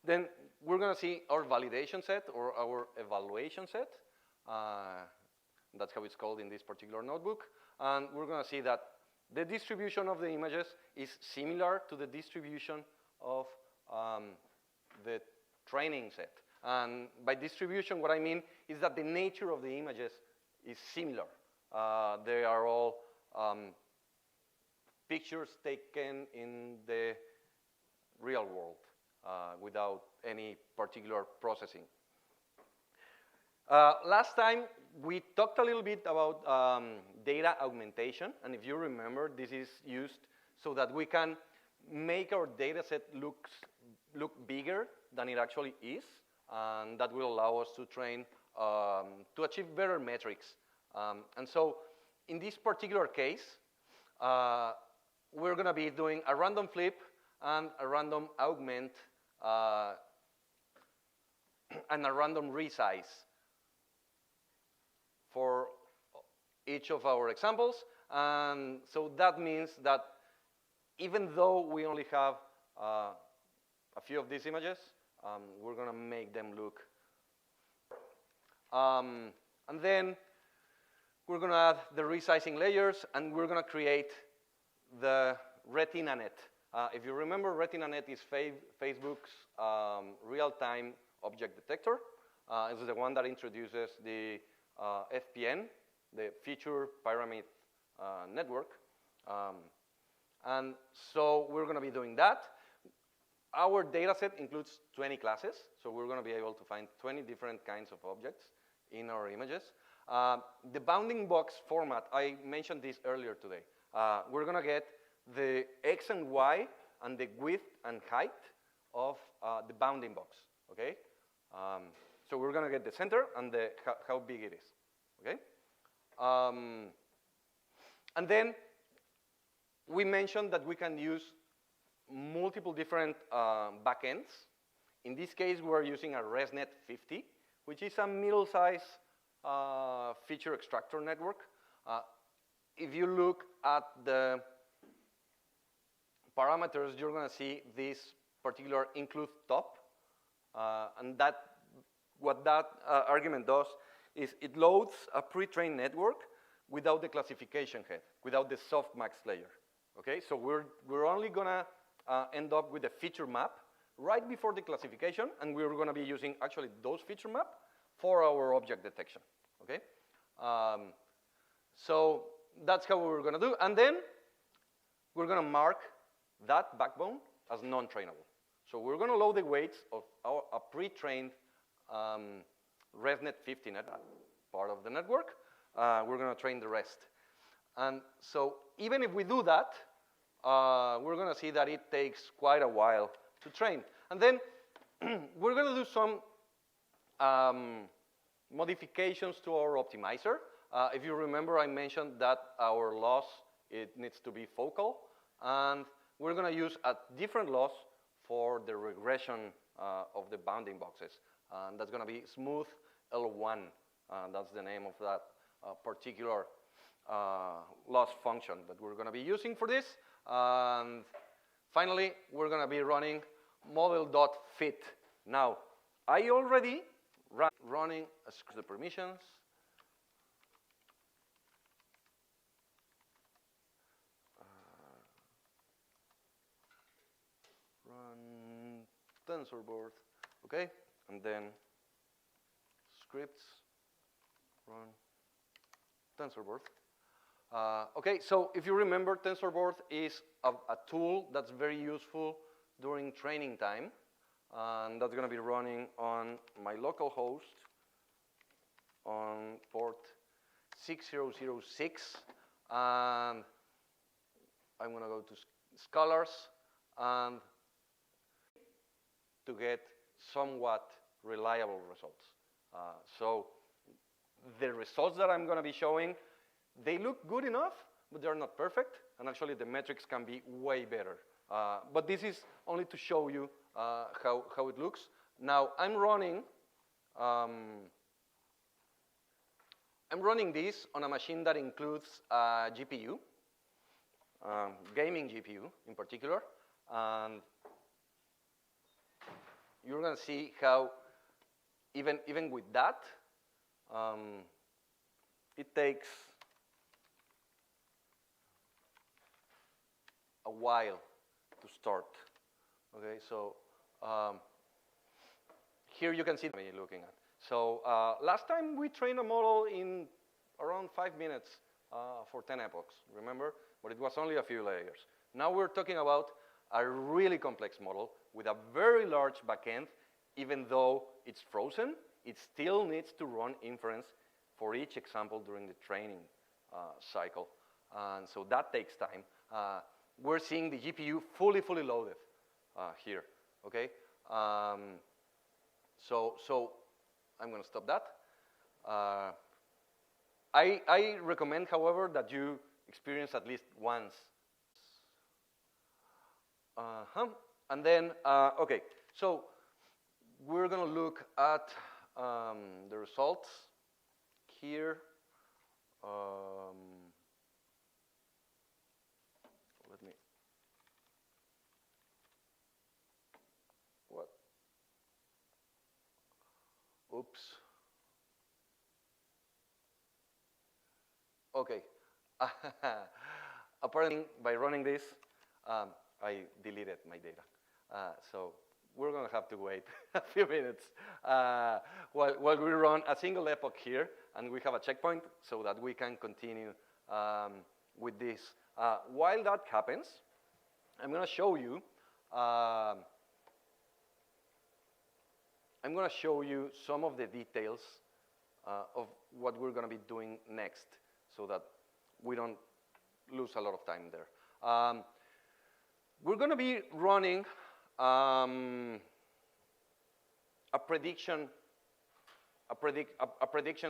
S1: Then we're going to see our validation set or our evaluation set. That's how it's called in this particular notebook. And we're going to see that the distribution of the images is similar to the distribution of the training set. And by distribution, what I mean is that the nature of the images is similar. They are all pictures taken in the real world without any particular processing. Last time, we talked a little bit about data augmentation. And if you remember, this is used so that we can make our data set look bigger than it actually is. And that will allow us to train, to achieve better metrics. And so in this particular case, we're going to be doing a random flip and a random augment and a random resize for each of our examples. And so that means that even though we only have a few of these images, we're going to make them look. And then we're going to add the resizing layers, and we're going to create the RetinaNet. If you remember, RetinaNet is Facebook's real-time object detector. It's the one that introduces the FPN, the Feature Pyramid Network. And so we're going to be doing that. Our data set includes 20 classes, so we're going to be able to find 20 different kinds of objects in our images. The bounding box format, I mentioned this earlier today. We're going to get the X and Y and the width and height of the bounding box, okay? So we're going to get the center and how big it is, okay? And then we mentioned that we can use multiple different backends. In this case, we're using a ResNet 50, which is a middle-size feature extractor network. If you look at the parameters, you're going to see this particular include top. And what that argument does is it loads a pre-trained network without the classification head, without the softmax layer. Okay, so we're only going to end up with a feature map right before the classification, and we're going to be using actually those feature map for our object detection. Okay, so that's how we're going to do, and then we're going to mark that backbone as non-trainable. So we're going to load the weights of a pre-trained ResNet 50 net part of the network. We're going to train the rest. And so even if we do that, we're going to see that it takes quite a while to train. And then we're going to do some modifications to our optimizer. If you remember, I mentioned that our loss, it needs to be focal. And we're going to use a different loss for the regression of the bounding boxes. And that's going to be smooth L1. That's the name of that particular loss function that we're going to be using for this. And finally, we're going to be running model.fit. Now, I already running the permissions. Run TensorBoard, okay? And then scripts, run TensorBoard. Okay, so if you remember, TensorBoard is a tool that's very useful during training time. And that's going to be running on my local host on port 6006. And I'm going to go to Scholars and to get somewhat reliable results. So the results that I'm going to be showing, they look good enough, but they're not perfect. And actually, the metrics can be way better. But this is only to show you how it looks. Now, I'm running this on a machine that includes a GPU, gaming GPU in particular. And you're going to see how, even with that, it takes a while to start. Okay, so here you can see me looking at. So last time we trained a model in around 5 minutes for 10 epochs, remember? But it was only a few layers. Now we're talking about a really complex model with a very large backend. Even though it's frozen, it still needs to run inference for each example during the training cycle. And so that takes time. We're seeing the GPU fully loaded here, okay? So I'm going to stop that. I recommend, however, that you experience at least once. And then, okay, so we're going to look at the results here. Let me. What? Oops. Okay. Apparently, by running this, I deleted my data. So we're going to have to wait a few minutes while we run a single epoch here, and we have a checkpoint so that we can continue with this. While that happens, I'm going to show you some of the details of what we're going to be doing next so that we don't lose a lot of time there. We're going to be running a prediction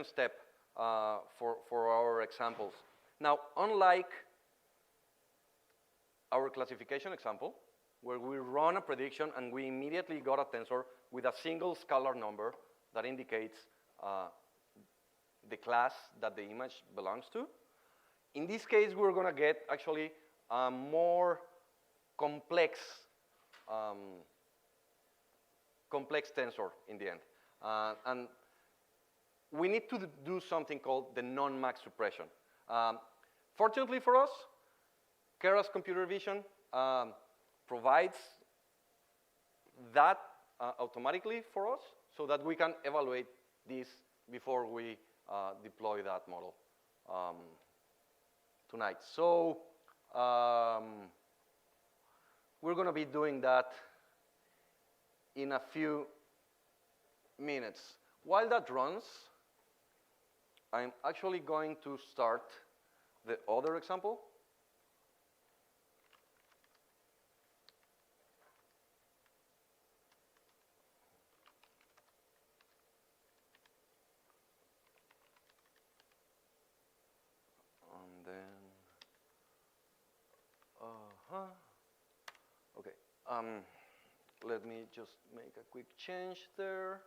S1: step for our examples. Now, unlike our classification example, where we run a prediction and we immediately got a tensor with a single scalar number that indicates the class that the image belongs to, in this case, we're going to get actually a more complex tensor in the end. And we need to do something called the non-max suppression. Fortunately for us, Keras computer vision provides that automatically for us so that we can evaluate this before we deploy that model tonight. So we're going to be doing that in a few minutes. While that runs, I'm actually going to start the other example. And then, okay. Let me just make a quick change there.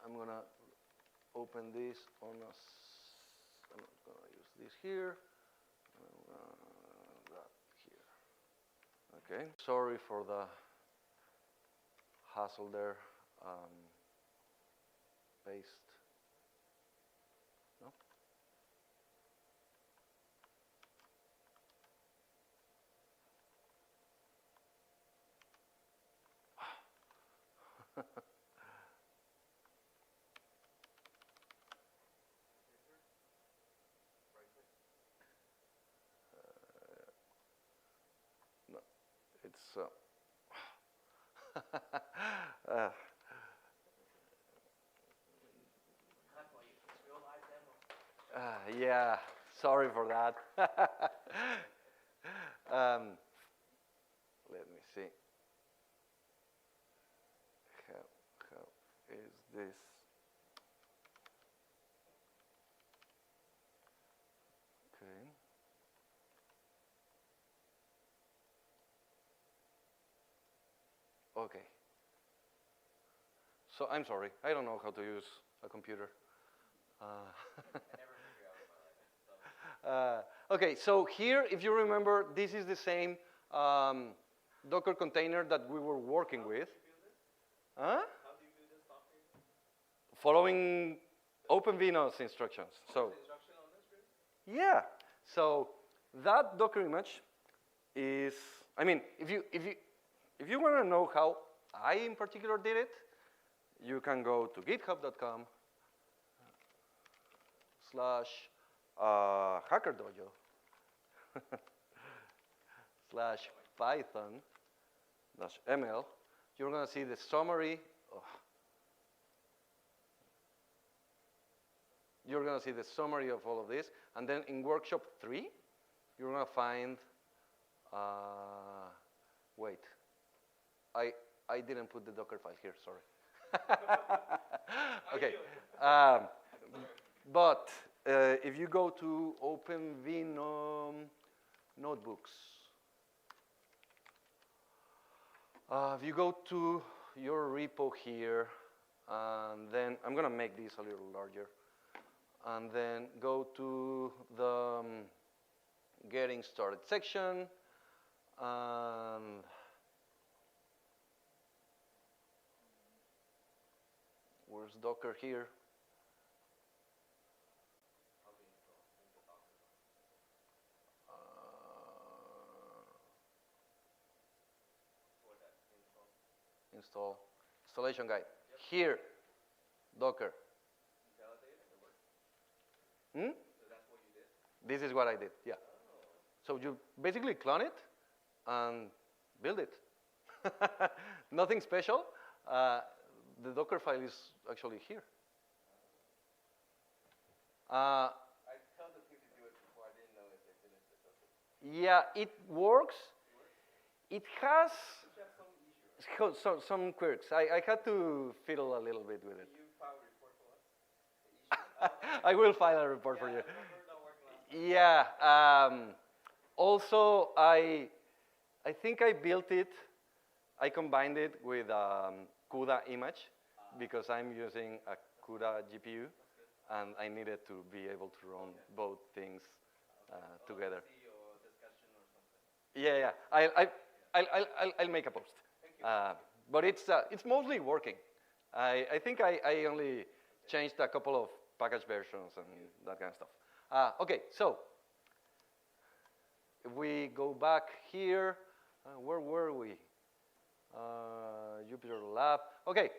S1: I'm going to open this on a, I'm not going to use this here. That here. Okay. Sorry for the hassle there. Paste. No? No, it's yeah, sorry for that. Let me see. this. Okay. Okay. So I'm sorry, I don't know how to use a computer. Okay, so here, if you remember, this is the same Docker container that we were working with. Huh?
S2: How do you build this Docker?
S1: Following OpenVINO's instructions. So,
S2: Instruction on this, really?
S1: yeah. So that Docker image is, I mean, if you want to know how I in particular did it, you can go to github.com/HackerDojo /python-ml. You're going to see the summary. You're going to see the summary of all of this. And then in workshop 3, you're going to find, wait, I didn't put the Docker file here, sorry. Okay. But if you go to OpenVINO notebooks, if you go to your repo here, and then I'm going to make this a little larger, and then go to the getting started section, and where's Docker here? Installation guide. Yep. Here, Docker. Hmm? So
S2: that's what you did?
S1: This is what I did, yeah.
S2: Oh.
S1: So you basically clone it and build it. Nothing special. The Docker file is actually here.
S2: I told the people to do it before. I didn't know if they finished it. Okay.
S1: Yeah, it works. It has some quirks. I had to fiddle a little bit with it.
S2: Can you file a report for us?
S1: I will file a report for you.
S2: Not working last time.
S1: Yeah. Also, I think I built it. I combined it with CUDA image because I'm using a CUDA GPU, and I needed to be able to run both things together.
S2: See your discussion or something.
S1: Yeah. I'll make a post. But it's mostly working. I think I only changed a couple of package versions and that kind of stuff. Okay, so if we go back here, where were we? Jupyter Lab. Okay,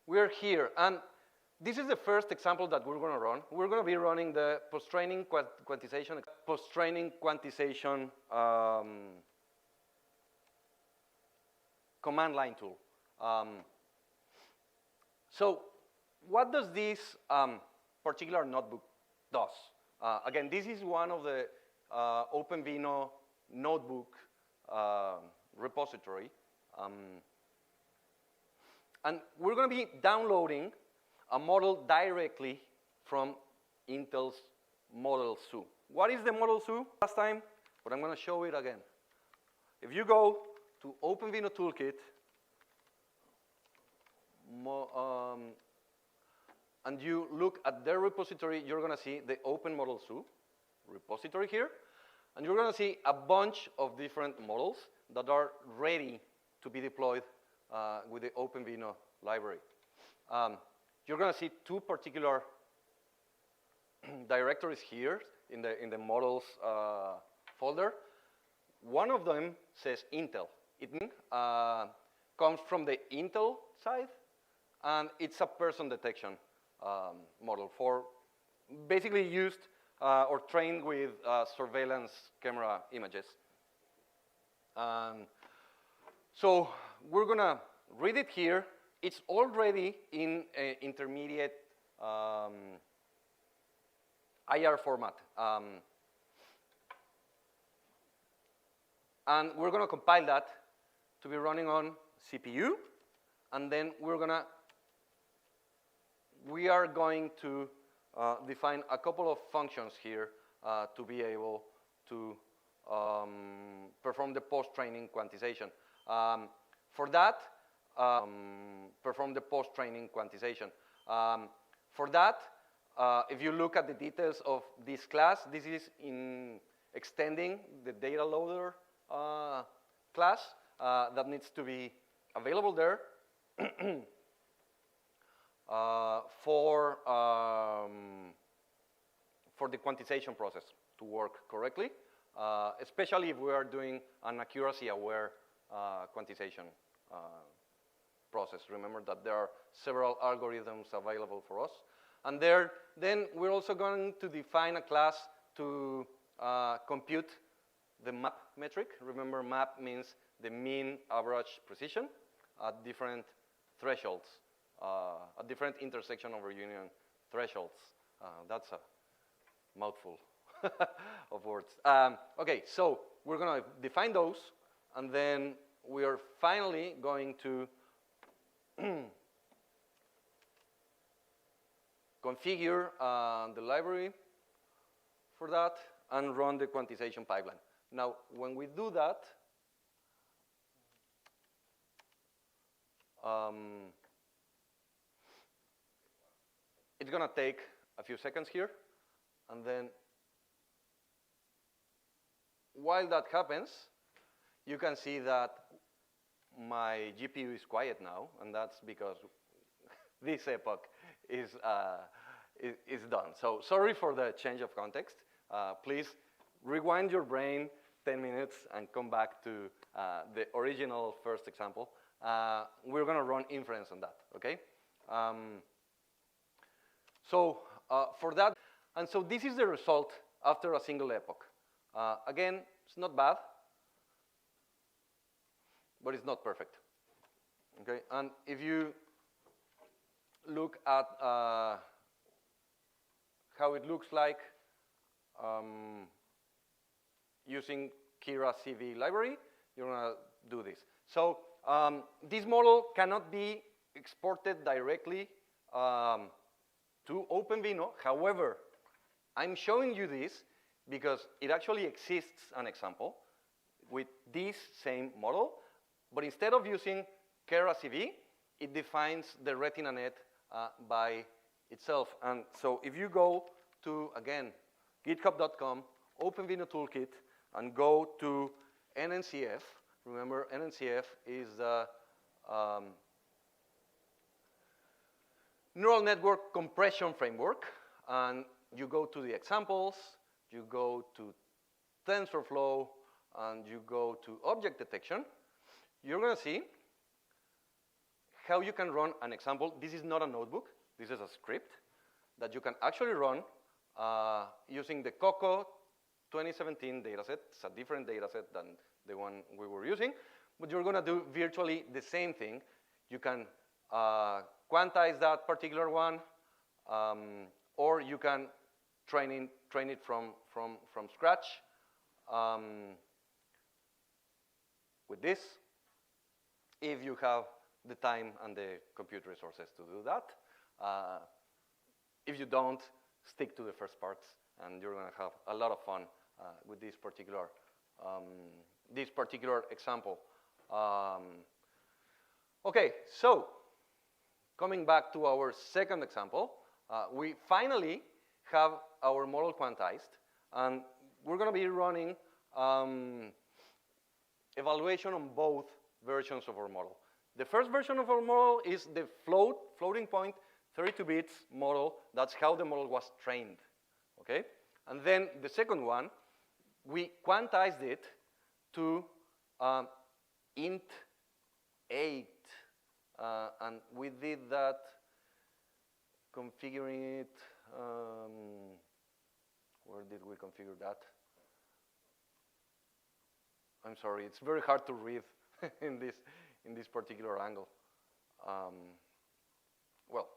S1: we're here, and this is the first example that we're going to run. We're going to be running the post-training quantization command line tool. So what does this particular notebook does? Again, this is one of the OpenVINO notebook repository. And we're going to be downloading a model directly from Intel's Model Zoo. What is the Model Zoo? Last time, but I'm going to show it again. If you go to OpenVINO Toolkit, and you look at their repository, you're going to see the Open Model Zoo repository here, and you're going to see a bunch of different models that are ready to be deployed with the OpenVINO library. You're going to see two particular directories here in the models folder. One of them says Intel. It comes from the Intel side, and it's a person detection model for basically used or trained with surveillance camera images. So we're going to read it here. It's already in intermediate IR format. And we're going to compile that to be running on CPU. And then we're going to we are going to define a couple of functions here to be able to perform the post-training quantization. For that, if you look at the details of this class, this is in extending the data loader class that needs to be available there for the quantization process to work correctly, especially if we are doing an accuracy-aware quantization process. Remember that there are several algorithms available for us. And then we're also going to define a class to compute the map metric. Remember, map means the mean average precision at different thresholds, a different intersection over union thresholds. That's a mouthful of words. Okay, so we're going to define those, and then we are finally going to configure the library for that and run the quantization pipeline. Now, when we do that, it's going to take a few seconds here, and then while that happens, you can see that my GPU is quiet now, and that's because this epoch is done. So sorry for the change of context. Please rewind your brain 10 minutes and come back to the original first example. We're going to run inference on that, okay? For that, and so this is the result after a single epoch. Again, it's not bad, but it's not perfect, okay? And if you look at how it looks like using Kira CV library, you're going to do this. So this model cannot be exported directly to OpenVINO. However, I'm showing you this because it actually exists an example with this same model, but instead of using Kira CV, it defines the RetinaNet by itself. And so if you go to, again, github.com, OpenVINO toolkit, and go to NNCF, remember NNCF is the neural network compression framework, and you go to the examples, you go to TensorFlow, and you go to object detection, you're going to see how you can run an example. This is not a notebook. This is a script that you can actually run using the Coco 2017 dataset. It's a different dataset than the one we were using, but you're going to do virtually the same thing. You can quantize that particular one, or you can train it from scratch with this, if you have the time and the compute resources to do that. If you don't, stick to the first parts, and you're going to have a lot of fun with this particular example. Okay, so coming back to our second example, we finally have our model quantized, and we're going to be running evaluation on both versions of our model. The first version of our model is the floating point, 32 bits model. That's how the model was trained, okay? And then the second one, we quantized it to int 8. And we did that configuring it. Where did we configure that? I'm sorry, it's very hard to read in this particular angle. Well,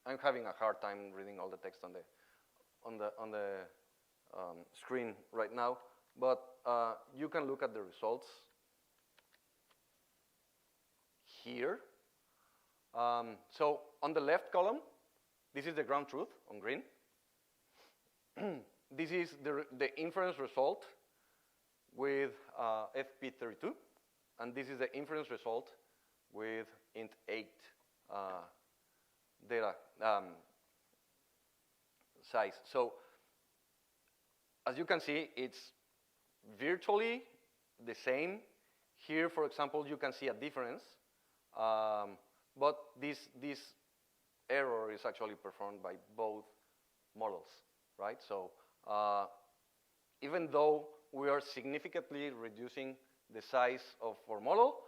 S1: I'm having a hard time reading all the text on the screen right now, but you can look at the results here. So on the left column, this is the ground truth on green. This is the inference result with FP32, and this is the inference result with int8 data size. So as you can see, it's virtually the same. Here, for example, you can see a difference, but this error is actually performed by both models, right? So even though we are significantly reducing the size of our model,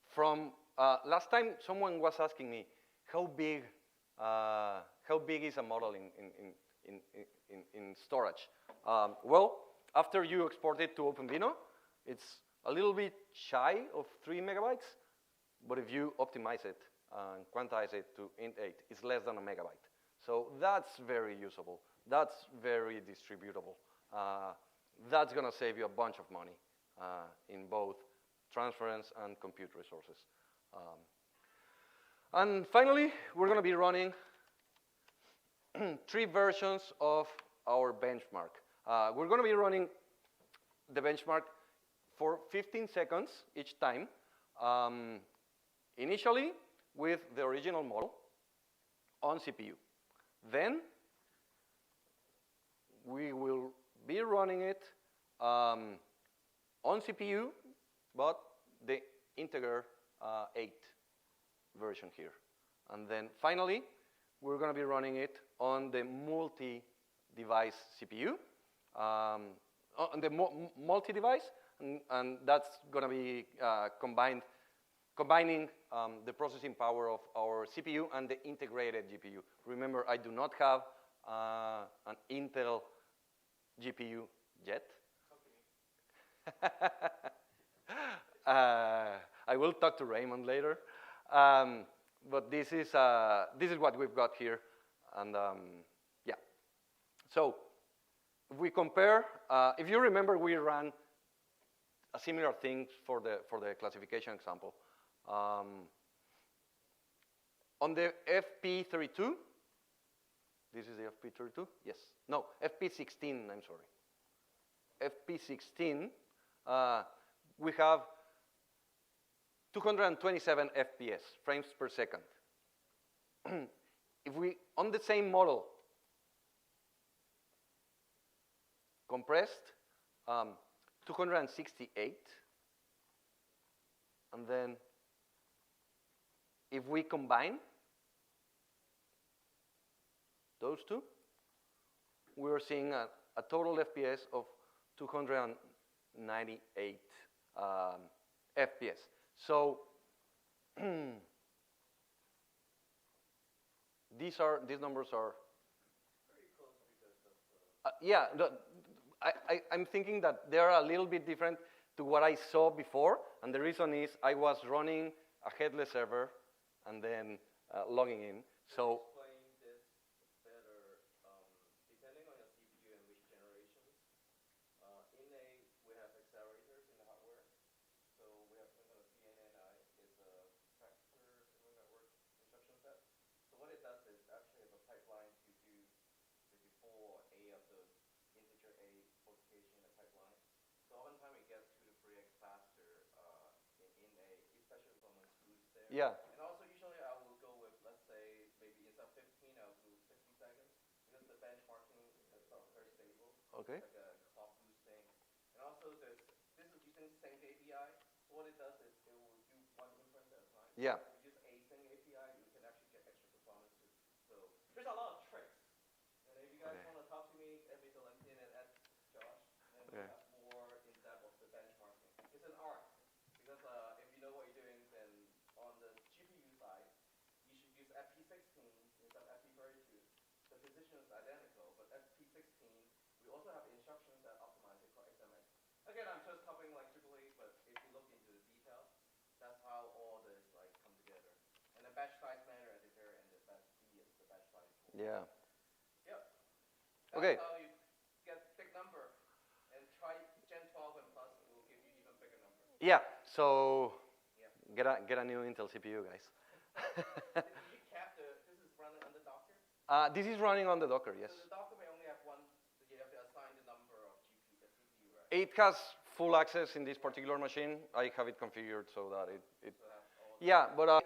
S1: from last time someone was asking me how big is a model in storage. Well, after you export it to OpenVINO, it's a little bit shy of 3 megabytes, but if you optimize it and quantize it to int8, it's less than a megabyte. So that's very usable. That's very distributable. That's going to save you a bunch of money in both transference and compute resources. And finally, we're going to be running 3 versions of our benchmark. We're going to be running the benchmark for 15 seconds each time, initially with the original model on CPU. Then we will be running it on CPU, but the integer 8 version here. And then finally, we're going to be running it on the multi-device CPU, on the multi-device, and that's going to be combining the processing power of our CPU and the integrated GPU. Remember, I do not have an Intel GPU yet. I will talk to Raymond later. But this is what we've got here. And yeah. So if we compare, if you remember, we ran a similar thing for the classification example. On the FP32, this is the FP32? Yes. No, FP16, I'm sorry. FP16, we have 227 FPS, frames per second. If we, on the same model, compressed, 268, and then if we combine those two, we're seeing a total FPS of 298 FPS. So these numbers are
S2: very close because of
S1: yeah. I'm thinking that they are a little bit different to what I saw before, and the reason is I was running a headless server and then logging in. So
S2: explain this better. Depending on your CPU and which generations, in A we have accelerators in the hardware. So we have something called CNNI. It's a factor signal network instruction set. So what it does is actually have a pipeline to do the before A of the integer A multiplication in the pipeline. So oftentimes it gets 2 to 3x faster in A, especially from a boost there.
S1: yeah.
S2: And also usually I will go with, let's say, maybe instead of 15, I'll do 60 seconds because the benchmarking is not very stable.
S1: Okay.
S2: It's like a clock boosting. And also this is using sync API. So what it does is it will do one inference at a time.
S1: Yeah.
S2: If you use async API, you can actually get extra performance too. So there's a lot of tricks. And if you guys want to talk to me, add me to LinkedIn and add Josh, and we'll have more in depth of the benchmarking. It's an art because if you know what you're doing, then on the GPU side, you should use FP16 instead of FP32. The position is identical, but FP16, we also have instructions that optimize it for XMX. Again, I'm just covering like Jubilee, but if you look into the detail, that's how all this like come together. And the batch size matter at the very end, the batch B is the batch size.
S1: Yeah.
S2: Yep.
S1: Okay.
S2: That's how you get big number. And try Gen 12 and plus, it will give you even bigger number.
S1: Yeah. So Get a new Intel CPU, guys.
S2: Did you cap this is running under Docker?
S1: This is running on the Docker, yes.
S2: So the Docker may only have one, so you have to assign the number of CPU, right?
S1: It has full access in this particular machine. I have it configured so that it
S2: So that's all
S1: yeah, but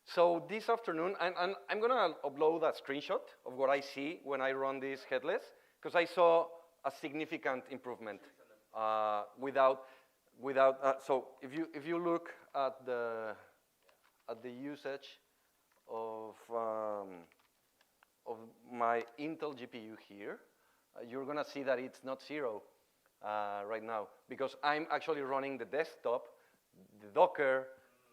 S1: so this afternoon, I'm gonna upload a screenshot of what I see when I run this headless, because I saw a significant improvement so if you look at the usage of my Intel GPU here, you're gonna see that it's not 0 right now, because I'm actually running the desktop, the Docker,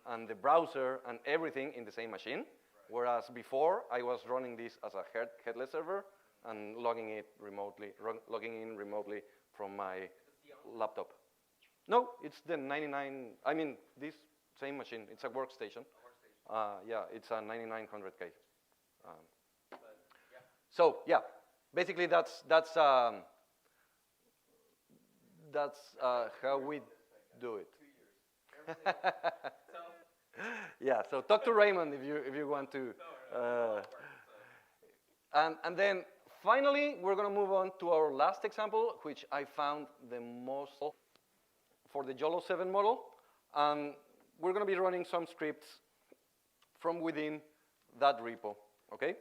S1: and the browser and everything in the same machine, whereas before I was running this as a headless server and logging in remotely from my laptop. No, it's the 99. I mean, this same machine. It's a workstation. Yeah, it's a 9900K. So yeah, basically that's how we do it. Yeah, so talk to Raymond if you want to. And then finally, we're going to move on to our last example, which I found the most for the YOLO 7 model. And we're going to be running some scripts from within that repo, okay?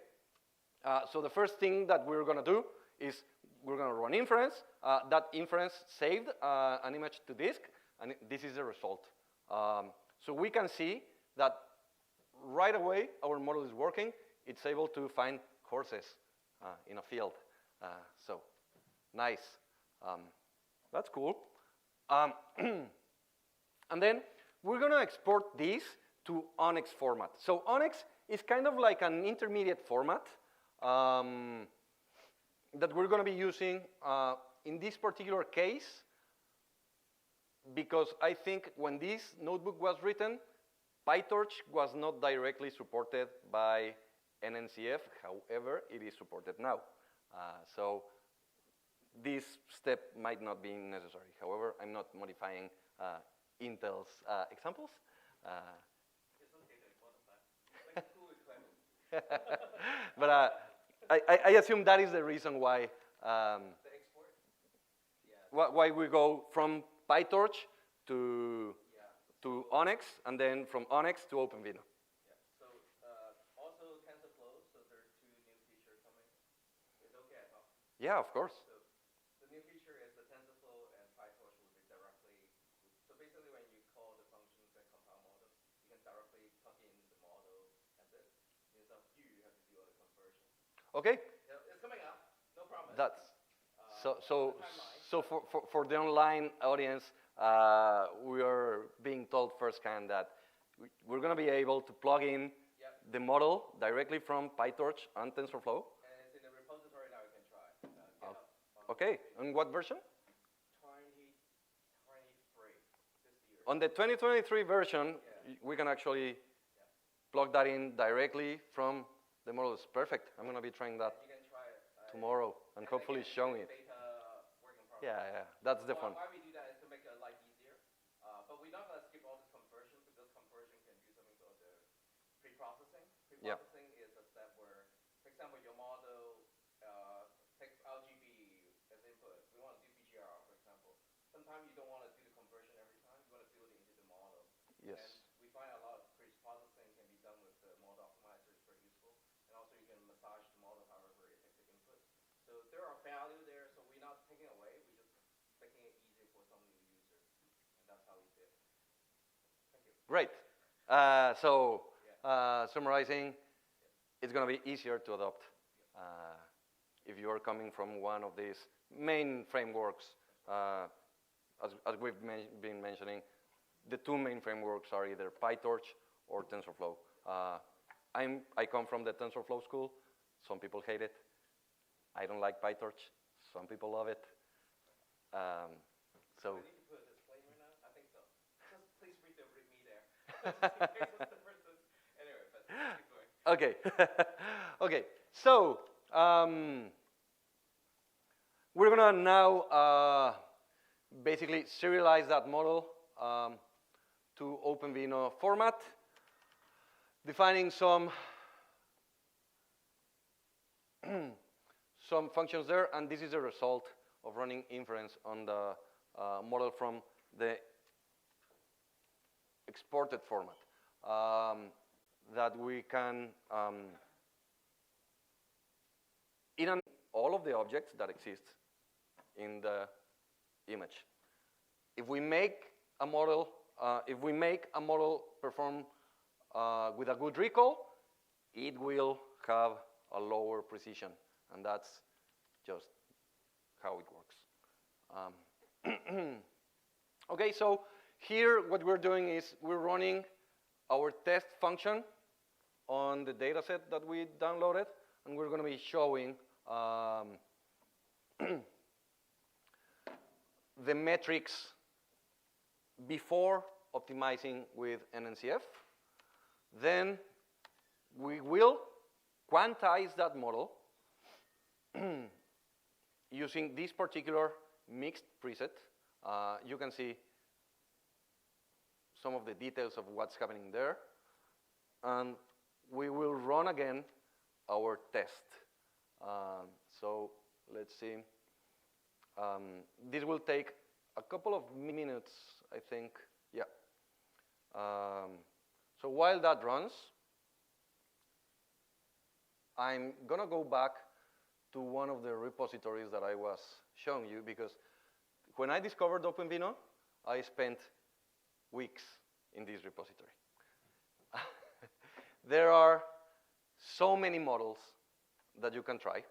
S1: So the first thing that we're going to do is we're going to run inference. That inference saved an image to disk, and this is the result. So we can see that right away our model is working. It's able to find courses in a field. So nice. That's cool. And then we're going to export this to ONNX format. So ONNX is kind of like an intermediate format that we're going to be using in this particular case, because I think when this notebook was written, PyTorch was not directly supported by NNCF. However, it is supported now. So this step might not be necessary. However, I'm not modifying Intel's examples. But I assume that is the reason why why we go from PyTorch to ONNX, and then from ONNX to OpenVINO.
S2: Yeah. So also TensorFlow. So there are 2 new features coming. It's okay, I thought.
S1: Yeah, of course.
S2: So the new feature is the TensorFlow and PyTorch will be directly. So basically, when you call the functions that compile model, you can directly plug in the model as is. Instead of you have to do all the conversion.
S1: Okay.
S2: Yeah, it's coming up. No promise.
S1: That's so for the online audience, we are being told firsthand that we're going to be able to plug in the model directly from PyTorch and TensorFlow.
S2: And it's in the repository now. You can try.
S1: Okay. On what version?
S2: 2023 this year.
S1: On the 2023 version, we can actually plug that in directly from the model. It's perfect. I'm going to be trying that tomorrow and hopefully showing it. Yeah, that's the fun.
S2: Why we do that is to make life easier. But we're not going to skip all this conversion, because conversion can do something called the pre-processing. Pre-processing is a step where, for example, your model takes RGB as input. We want to do BGR, for example. Sometimes you don't want to do the conversion every time. You want to build it into the model.
S1: Yes.
S2: And we find a lot of pre-processing can be done with the model optimizer. It's very useful. And also you can massage the model however it takes the input. So there are value there. So we're not taking away. We're just making it easier for some new users. And that's how we did it. Thank you.
S1: Great. Summarizing, it's going to be easier to adopt if you are coming from one of these main frameworks. As we've been mentioning, the 2 main frameworks are either PyTorch or TensorFlow. I come from the TensorFlow school. Some people hate it. I don't like PyTorch. Some people love it. So.
S2: Do we need to put a disclaimer now? I think so. Just please read the README there. Anyway, but keep going.
S1: Okay. Okay. So we're gonna now basically serialize that model. to OpenVINO format, defining some some functions there, and this is a result of running inference on the model from the exported format that we can in all of the objects that exist in the image. If we make a model, perform with a good recall, it will have a lower precision, and that's just how it works. Okay, so here what we're doing is we're running our test function on the data set that we downloaded, and we're going to be showing the metrics before optimizing with NNCF. Then we will quantize that model using this particular mixed preset. You can see some of the details of what's happening there. And we will run again our test. So let's see. This will take a couple of minutes, I think. Yeah. So while that runs, I'm going to go back to one of the repositories that I was showing you, because when I discovered OpenVINO, I spent weeks in this repository. There are so many models that you can try.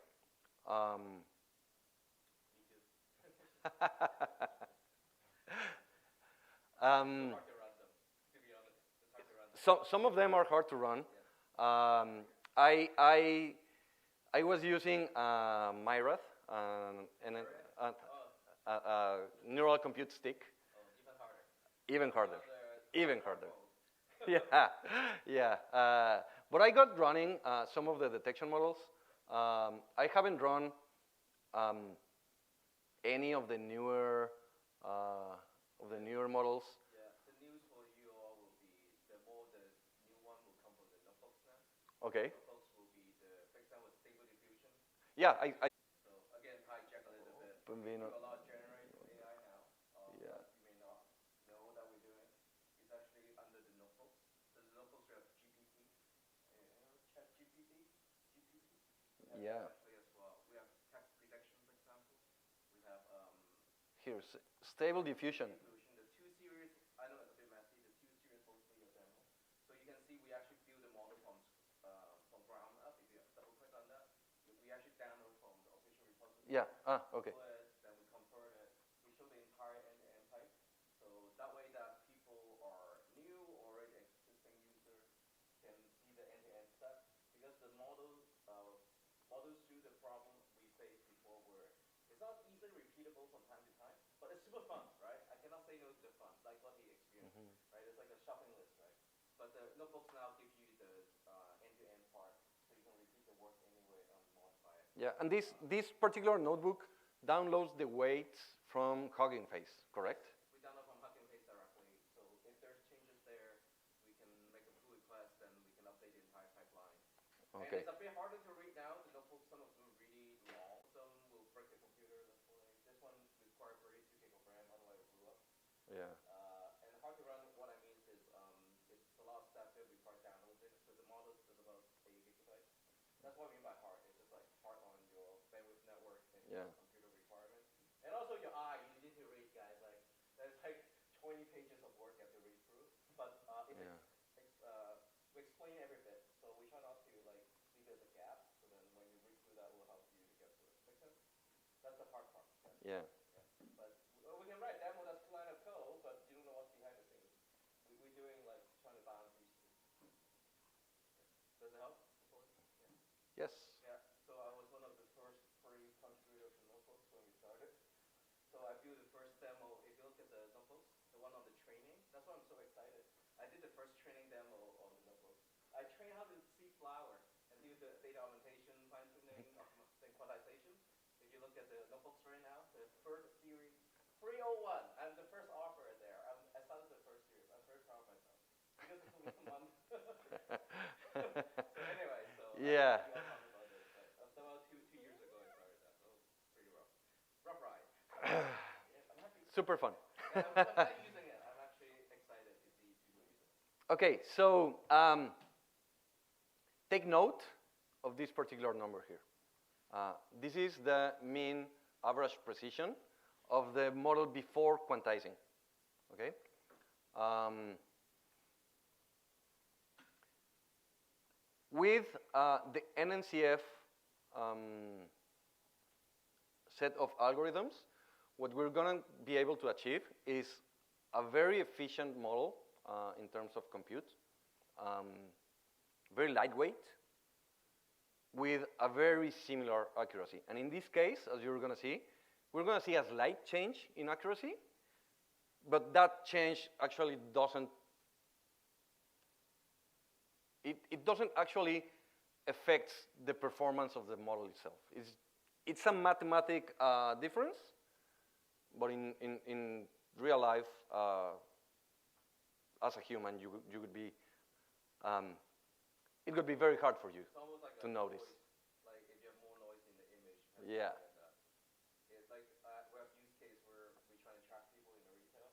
S1: Some of them are hard to run. I was using Myrath and a neural compute stick. Even harder. Even harder. Yeah, yeah. But I got running some of the detection models. I haven't run any of the newer models.
S2: Yeah, the news for you all will be the new one will come from the notebooks now.
S1: Okay.
S2: Notebooks will be the, for example, stable diffusion.
S1: Yeah,
S2: So again, hijack a little bit.
S1: OpenVINO.
S2: We do a lot of generative AI now.
S1: Yeah.
S2: That you may not know that we're doing. It's actually under the notebooks. So the notebooks we have GPT, Chat GPT. We have
S1: Yeah.
S2: actually as well. We have text prediction, for example. We have
S1: Here's stable diffusion.
S2: The 2 series, I know it's a bit messy, the 2 series mostly a demo. So you can see we actually build the model from ground up. If you double click on that, we actually download from the official repository.
S1: Yeah, okay.
S2: Then we convert it. We show the entire end-to-end pipe. So that way that people are new or already existing user can see the end-to-end step. Because the models do the problem we faced before where it's not easily repeatable from time to time, but it's super fun, right? I cannot say no to the fun, like what he experienced, right? It's like a shopping list, right? But the notebooks now give you the end-to-end part, so you can repeat the work anyway and modify it.
S1: Yeah, and this particular notebook downloads the weights from Hugging Face, correct?
S2: We download from Hugging Face directly, so if there's changes there, we can make a pull request, then we can update the entire pipeline.
S1: Okay.
S2: And it's a bit harder to read now. The notebooks, some of them are really long. Some will break the computer. This one requires 32 gig of RAM, otherwise it blew up.
S1: Yeah.
S2: And hard to run, what I mean is it's a lot of stuff that require downloading. So the model is about 8 gigabytes. That's what I mean by hard. It's just like hard on your bandwidth network and your computer requirement. And also your eye, you need to read, guys. Like there's like 20 pages of work you have to read through. But we explain every bit, so we try not to like see there's a gap. So then when you read through that, will help you to get to it. Make sense? That's the hard part.
S1: Yeah.
S2: But we can write demo that's 2 lines of code, but you don't know what's behind the scenes. We're doing like trying to balance these two. Does it help?
S1: Yes.
S2: Yeah. So I was one of the first free contributors to notebooks when we started. So I built the first demo. If you look at the notebooks, the one on the training, that's why I'm so excited. I did the first training demo on the notebooks. I trained how to see flower and do the data augmentation, fine tuning, then quantization. If you look at the notebooks right now, the first Anyway, so
S1: Yeah.
S2: we all talked about this. About two years ago, I started that. So pretty rough ride. Yeah, I'm happy.
S1: Super fun.
S2: I'm not using it. I'm actually excited to see people using it.
S1: Okay, so take note of this particular number here. This is the mean average precision of the model before quantizing. Okay. With the NNCF set of algorithms, what we're going to be able to achieve is a very efficient model in terms of compute, very lightweight, with a very similar accuracy. And in this case, as you're going to see, we're going to see a slight change in accuracy, but that change actually doesn't, it doesn't actually affect the performance of the model itself. It's a mathematic difference, but in real life, as a human, you would be, it would be very hard for you
S2: Like
S1: to notice.
S2: Noise, like if you have more noise in the image.
S1: Yeah.
S2: It's like we have use case where we try to track people in the retail.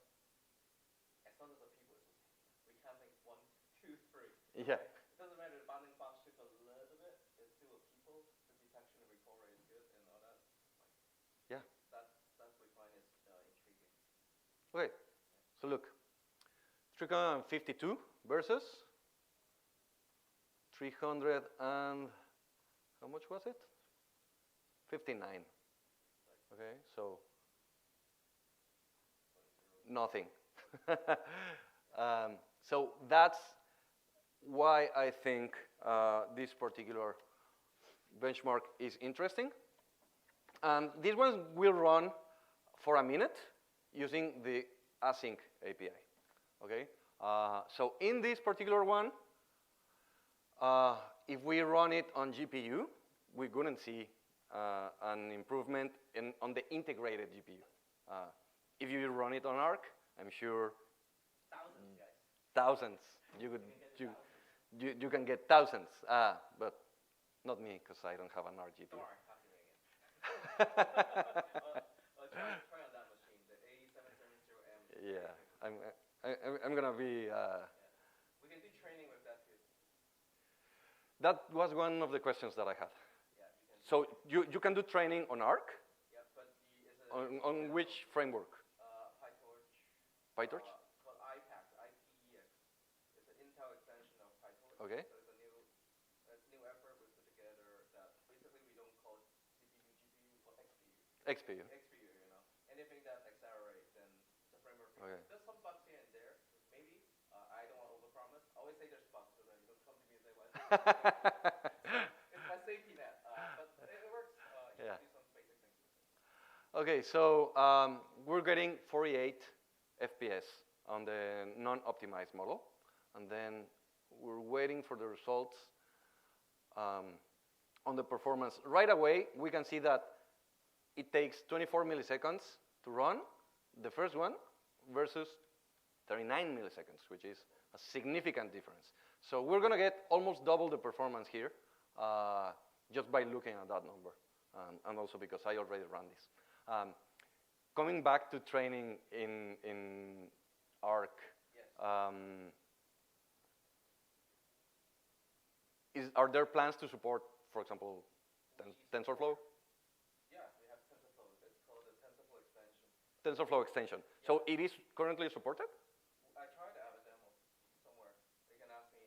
S2: As long as the people is okay. We counting 1, 2, 3.
S1: Yeah.
S2: It doesn't matter the bounding box shift a little bit. It's still a people. The detection and recall rate is good and all that.
S1: Yeah.
S2: That's we find is intriguing.
S1: Okay. So look, 352 versus 300 and how much was it? 59. Okay, so nothing. So that's why I think this particular benchmark is interesting. This one will run for a minute using the async API. Okay, so in this particular one, if we run it on GPU, we couldn't see an improvement on the integrated GPU. If you run it on Arc, I'm sure
S2: Thousands, guys.
S1: thousands. You can get thousands, but not me because I don't have an Arc GPU.
S2: Don't worry, calculating it. Try on that machine, the A770M.
S1: Yeah, I'm gonna be.
S2: We can do training with that too.
S1: That was one of the questions that I had.
S2: Yeah, you can.
S1: So you can do training on Arc?
S2: Yeah, but is it
S1: On which framework?
S2: PyTorch.
S1: PyTorch?
S2: Called IPEX, IPEX. It's an Intel extension of PyTorch.
S1: Okay.
S2: So it's a new effort we put together that basically we don't call CPU, GPU, we call XPU.
S1: XPU.
S2: XPU, you know. Anything that accelerates, then the framework.
S1: Okay.
S2: There's some bugs here and there, maybe. I don't want to overpromise. I always say there's bugs so that you don't come to me and say, well, it's my safety net. But it works. You
S1: Yeah.
S2: can do some basic things with it.
S1: Okay, so we're getting 48 FPS on the non-optimized model, and then we're waiting for the results on the performance. Right away, we can see that it takes 24 milliseconds to run the first one versus 39 milliseconds, which is a significant difference. So we're going to get almost double the performance here just by looking at that number, and also because I already ran this. Coming back to training in Arc,
S2: Yes.
S1: are there plans to support, for example, TensorFlow?
S2: Yeah, we have TensorFlow. It's called the TensorFlow extension.
S1: TensorFlow extension. So it is currently supported?
S2: I tried to have a demo somewhere. You can ask me.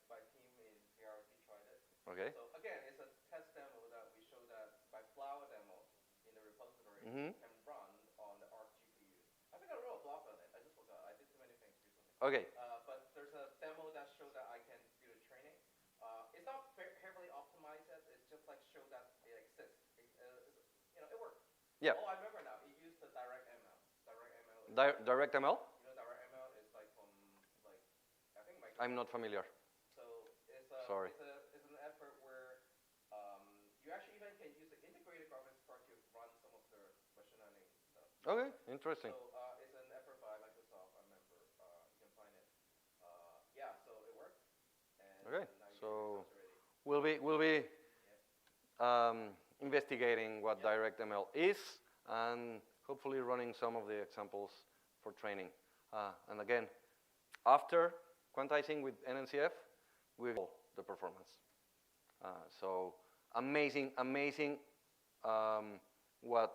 S2: My team in PRC tried it.
S1: Okay.
S2: So again, it's a test demo that we show that my flower demo in the repository
S1: Mm-hmm.
S2: can run on the Arc GPU. I think I wrote a blog on it. I just forgot. I did too many things recently.
S1: Okay.
S2: But there's a demo that showed that I can do the training. It's not heavily optimized yet. It's just like show that it exists. It works.
S1: Yeah.
S2: Oh, I remember now. It used the direct ML.
S1: Direct ML?
S2: Direct ML is like from I think Microsoft.
S1: I'm not familiar.
S2: So it's
S1: Sorry.
S2: It's an effort where you actually even can use the integrated graphics card to run some of the machine learning stuff.
S1: Okay, interesting.
S2: So it's an effort by Microsoft. I remember you can find it. Yeah, so it worked. And
S1: Okay,
S2: now you
S1: so So we'll be investigating what DirectML is and hopefully running some of the examples for training. And again, after quantizing with NNCF, we will the performance. So amazing what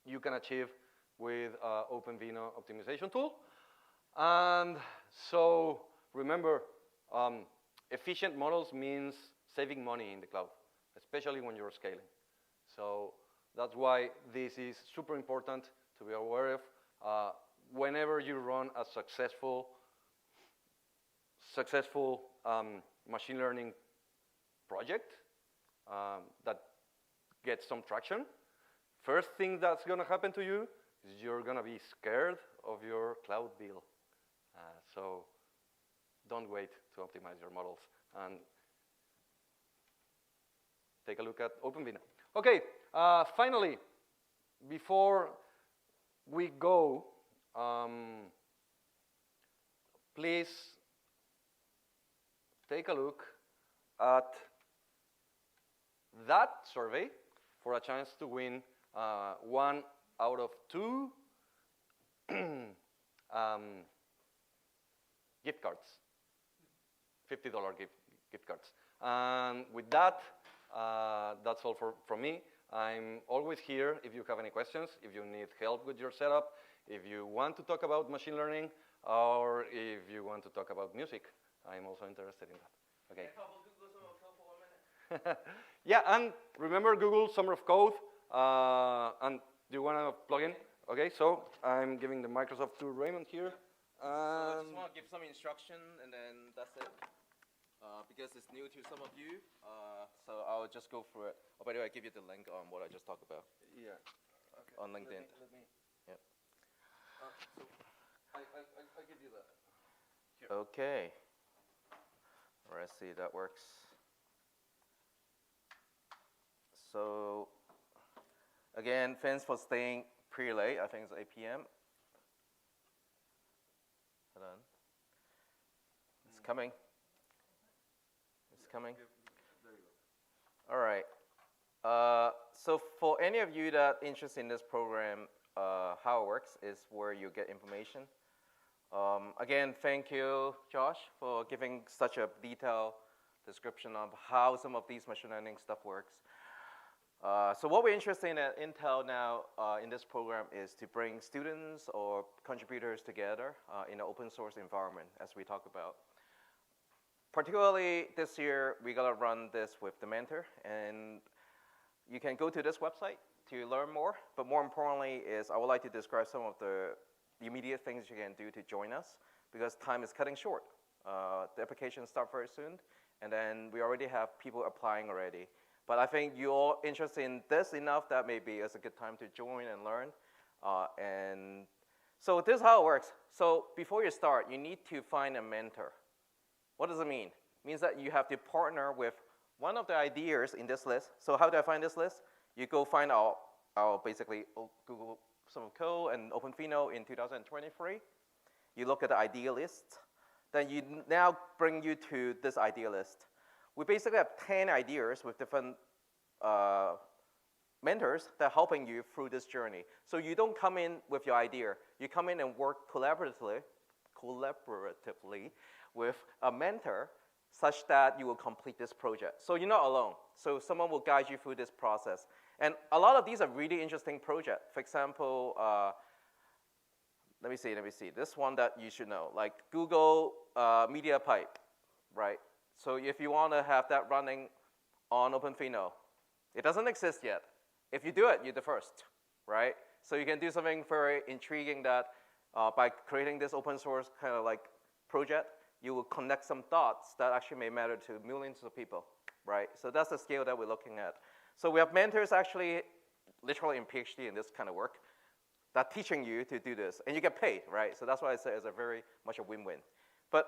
S1: you can achieve with OpenVINO optimization tool. And so remember, efficient models means saving money in the cloud, especially when you're scaling. So that's why this is super important to be aware of. Whenever you run a successful machine learning project that gets some traction, first thing that's going to happen to you is you're going to be scared of your cloud bill. So don't wait to optimize your models and take a look at OpenVINO. Okay, finally, before we go, please take a look at that survey for a chance to win 1 out of 2 gift cards, $50 gift cards. And with that, that's all from me. I'm always here if you have any questions, if you need help with your setup, if you want to talk about machine learning, or if you want to talk about music. I'm also interested in that. Okay.
S2: Can I talk about Google Summer of Code for 1 minute?
S1: Yeah, and remember Google Summer of Code. And do you want to plug in? Okay, so I'm giving the Microsoft to Raymond here.
S2: So I just want to give some instruction, and then that's it. Because it's new to some of you, so I'll just go through it. Oh, by the way, I give you the link on what I just talked about.
S1: Yeah. Okay.
S2: On LinkedIn.
S1: Let me.
S2: Yep.
S1: So I give you that. Here.
S2: Okay. All right, see, that works. So, again, thanks for staying pretty late. I think it's 8 p.m. Hold on. It's coming. It's coming.
S1: There you go.
S2: All right. So for any of you that are interested in this program, how it works is where you get information. Again, thank you, Josh, for giving such a detailed description of how some of these machine learning stuff works. So what we're interested in at Intel now in this program is to bring students or contributors together in an open source environment, as we talk about. Particularly this year, we're going to run this with the mentor, and you can go to this website to learn more. But more importantly is I would like to describe some of the immediate things you can do to join us, because time is cutting short. The applications start very soon, and then we already have people applying already. But I think you're all interested in this enough that maybe it's a good time to join and learn. And so this is how it works. So before you start, you need to find a mentor. What does it mean? It means that you have to partner with one of the ideas in this list. So how do I find this list? You go find our basically Google Summer of Code and OpenVINO in 2023. You look at the idea list. Then you now bring you to this idea list. We basically have 10 ideas with different mentors that are helping you through this journey. So you don't come in with your idea. You come in and work collaboratively with a mentor such that you will complete this project. So you're not alone. So someone will guide you through this process. And a lot of these are really interesting projects. For example, let me see. This one that you should know, like Google Media Pipe, right? So if you want to have that running on OpenVINO, it doesn't exist yet. If you do it, you're the first, right? So you can do something very intriguing that by creating this open source kind of like project, you will connect some dots that actually may matter to millions of people, right? So that's the scale that we're looking at. So we have mentors actually literally in PhD in this kind of work that are teaching you to do this, and you get paid, right? So that's why I say it's a very much a win-win. But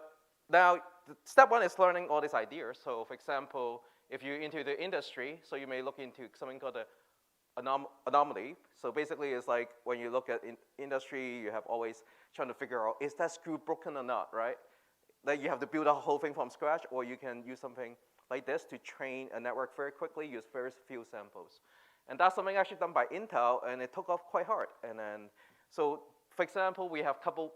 S2: now, step one is learning all these ideas. So for example, if you're into the industry, so you may look into something called an anomaly. So basically, it's like when you look at industry, you have always trying to figure out, is that screw broken or not, right? that you have to build a whole thing from scratch, or you can use something like this to train a network very quickly, use very few samples. And that's something actually done by Intel, and it took off quite hard. And then, so for example, we have a couple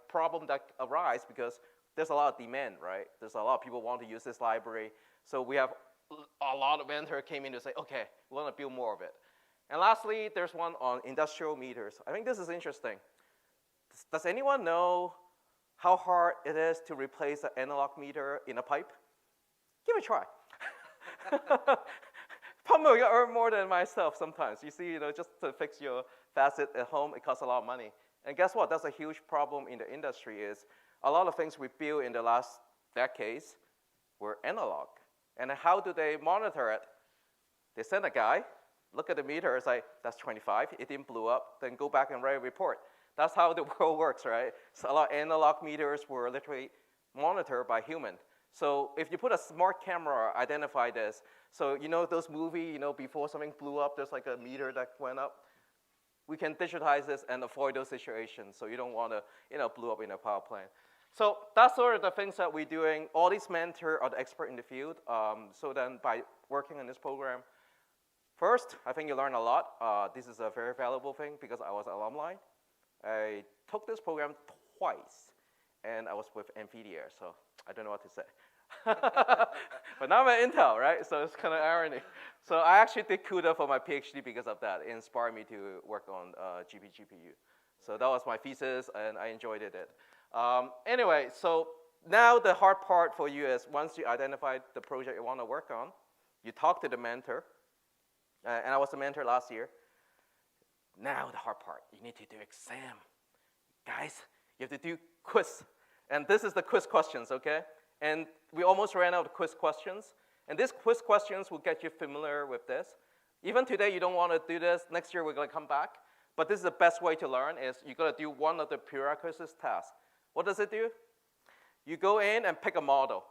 S2: problems that arise because there's a lot of demand, right? There's a lot of people want to use this library. So we have a lot of vendors came in to say, okay, we want to build more of it. And lastly, there's one on industrial meters. I think this is interesting. Does anyone know how hard it is to replace an analog meter in a pipe? Give it a try. Probably earn more than myself sometimes. You see, just to fix your faucet at home, it costs a lot of money. And guess what? That's a huge problem in the industry is a lot of things we built in the last decades were analog. And how do they monitor it? They send a guy, look at the meter, it's like, that's 25, it didn't blow up, then go back and write a report. That's how the world works, right? So a lot of analog meters were literally monitored by human. So if you put a smart camera, identify this. So those movies, before something blew up, there's like a meter that went up. We can digitize this and avoid those situations. So you don't want to, blow up in a power plant. So that's sort of the things that we're doing. All these mentors are the expert in the field. So then by working on this program, first, I think you learn a lot. This is a very valuable thing because I was an alumni. I took this program twice, and I was with NVIDIA, so I don't know what to say. But now I'm at Intel, right? So it's kind of irony. So I actually did CUDA for my PhD because of that. It inspired me to work on GPU. So that was my thesis, and I enjoyed it. Anyway, so now the hard part for you is once you identify the project you want to work on, you talk to the mentor. And I was a mentor last year. Now the hard part, you need to do exam. Guys, you have to do quiz. And this is the quiz questions, okay? And we almost ran out of quiz questions. And these quiz questions will get you familiar with this. Even today, you don't want to do this. Next year, we're going to come back. But this is the best way to learn is you got to do one of the prerequisites tasks. What does it do? You go in and pick a model.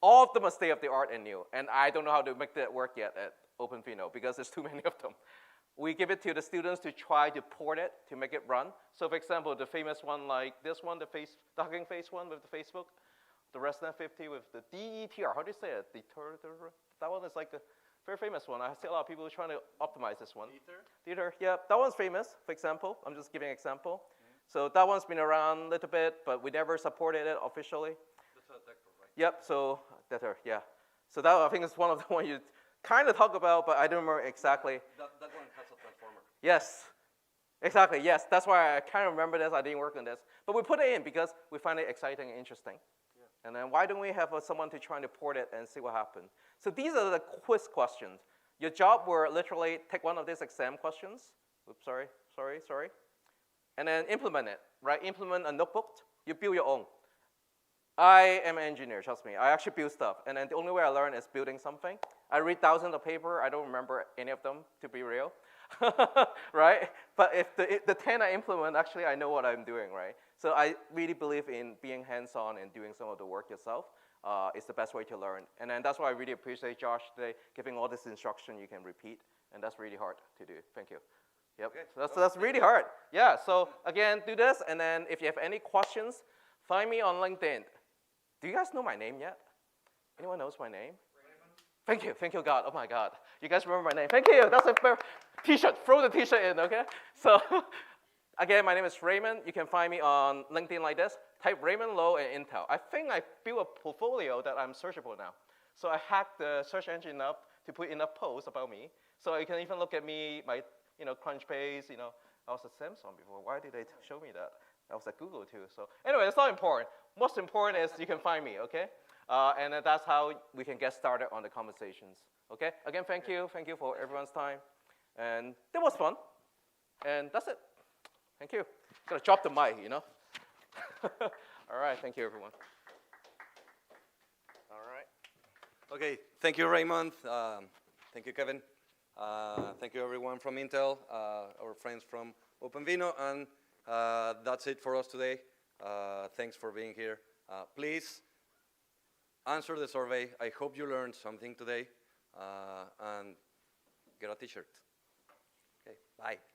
S2: All of them are state-of-the-art and new. And I don't know how to make that work yet at OpenVINO because there's too many of them. We give it to the students to try to port it, to make it run. So for example, the famous one like this one, the Hugging Face one with the Facebook, the ResNet 50 with the DETR, how do you say it? That one is like a very famous one. I see a lot of people trying to optimize this one. Detector, yeah, that one's famous, for example. I'm just giving an example. So that one's been around a little bit, but we never supported it officially.
S1: That's a Detector, right?
S2: Yep, so Detector, yeah. So that I think is one of the ones you kind of talk about, but I don't remember exactly.
S1: That one has a transformer.
S2: Yes, exactly, yes. That's why I kind of remember this. I didn't work on this. But we put it in because we find it exciting and interesting. Yeah. And then why don't we have someone to try to port it and see what happens? So these are the quiz questions. Your job will literally take one of these exam questions. Oops, sorry. And then implement it, right? Implement a notebook. You build your own. I am an engineer, trust me. I actually build stuff. And then the only way I learn is building something. I read thousands of papers. I don't remember any of them, to be real. Right? But if the 10 I implement, actually, I know what I'm doing, right? So I really believe in being hands-on and doing some of the work yourself. Is the best way to learn. And then that's why I really appreciate Josh today, giving all this instruction you can repeat. And that's really hard to do. Thank you. Yep. Okay. So that's really hard. Yeah, so again, do this. And then if you have any questions, find me on LinkedIn. Do you guys know my name yet? Anyone knows my name? Raymond. Thank you, God. Oh my God. You guys remember my name. Thank you. That's a t-shirt. Throw the t-shirt in, okay? So again, my name is Raymond. You can find me on LinkedIn like this. Type Raymond Low and Intel. I think I built a portfolio that I'm searchable now. So I hacked the search engine up to put enough posts about me. So you can even look at me, my Crunchbase, I was at Samsung before. Why did they show me that? I was at Google too. So anyway, it's not important. Most important is you can find me, okay? And that's how we can get started on the conversations, okay? Again, thank you. Thank you for everyone's time. And that was fun. And that's it. Thank you. Gotta drop the mic, All right, thank you, everyone.
S1: All right. Okay, thank you, Raymond. Thank you, Kevin. Thank you, everyone from Intel, our friends from OpenVINO, and that's it for us today. Thanks for being here. Please answer the survey. I hope you learned something today, and get a t-shirt. Okay, bye.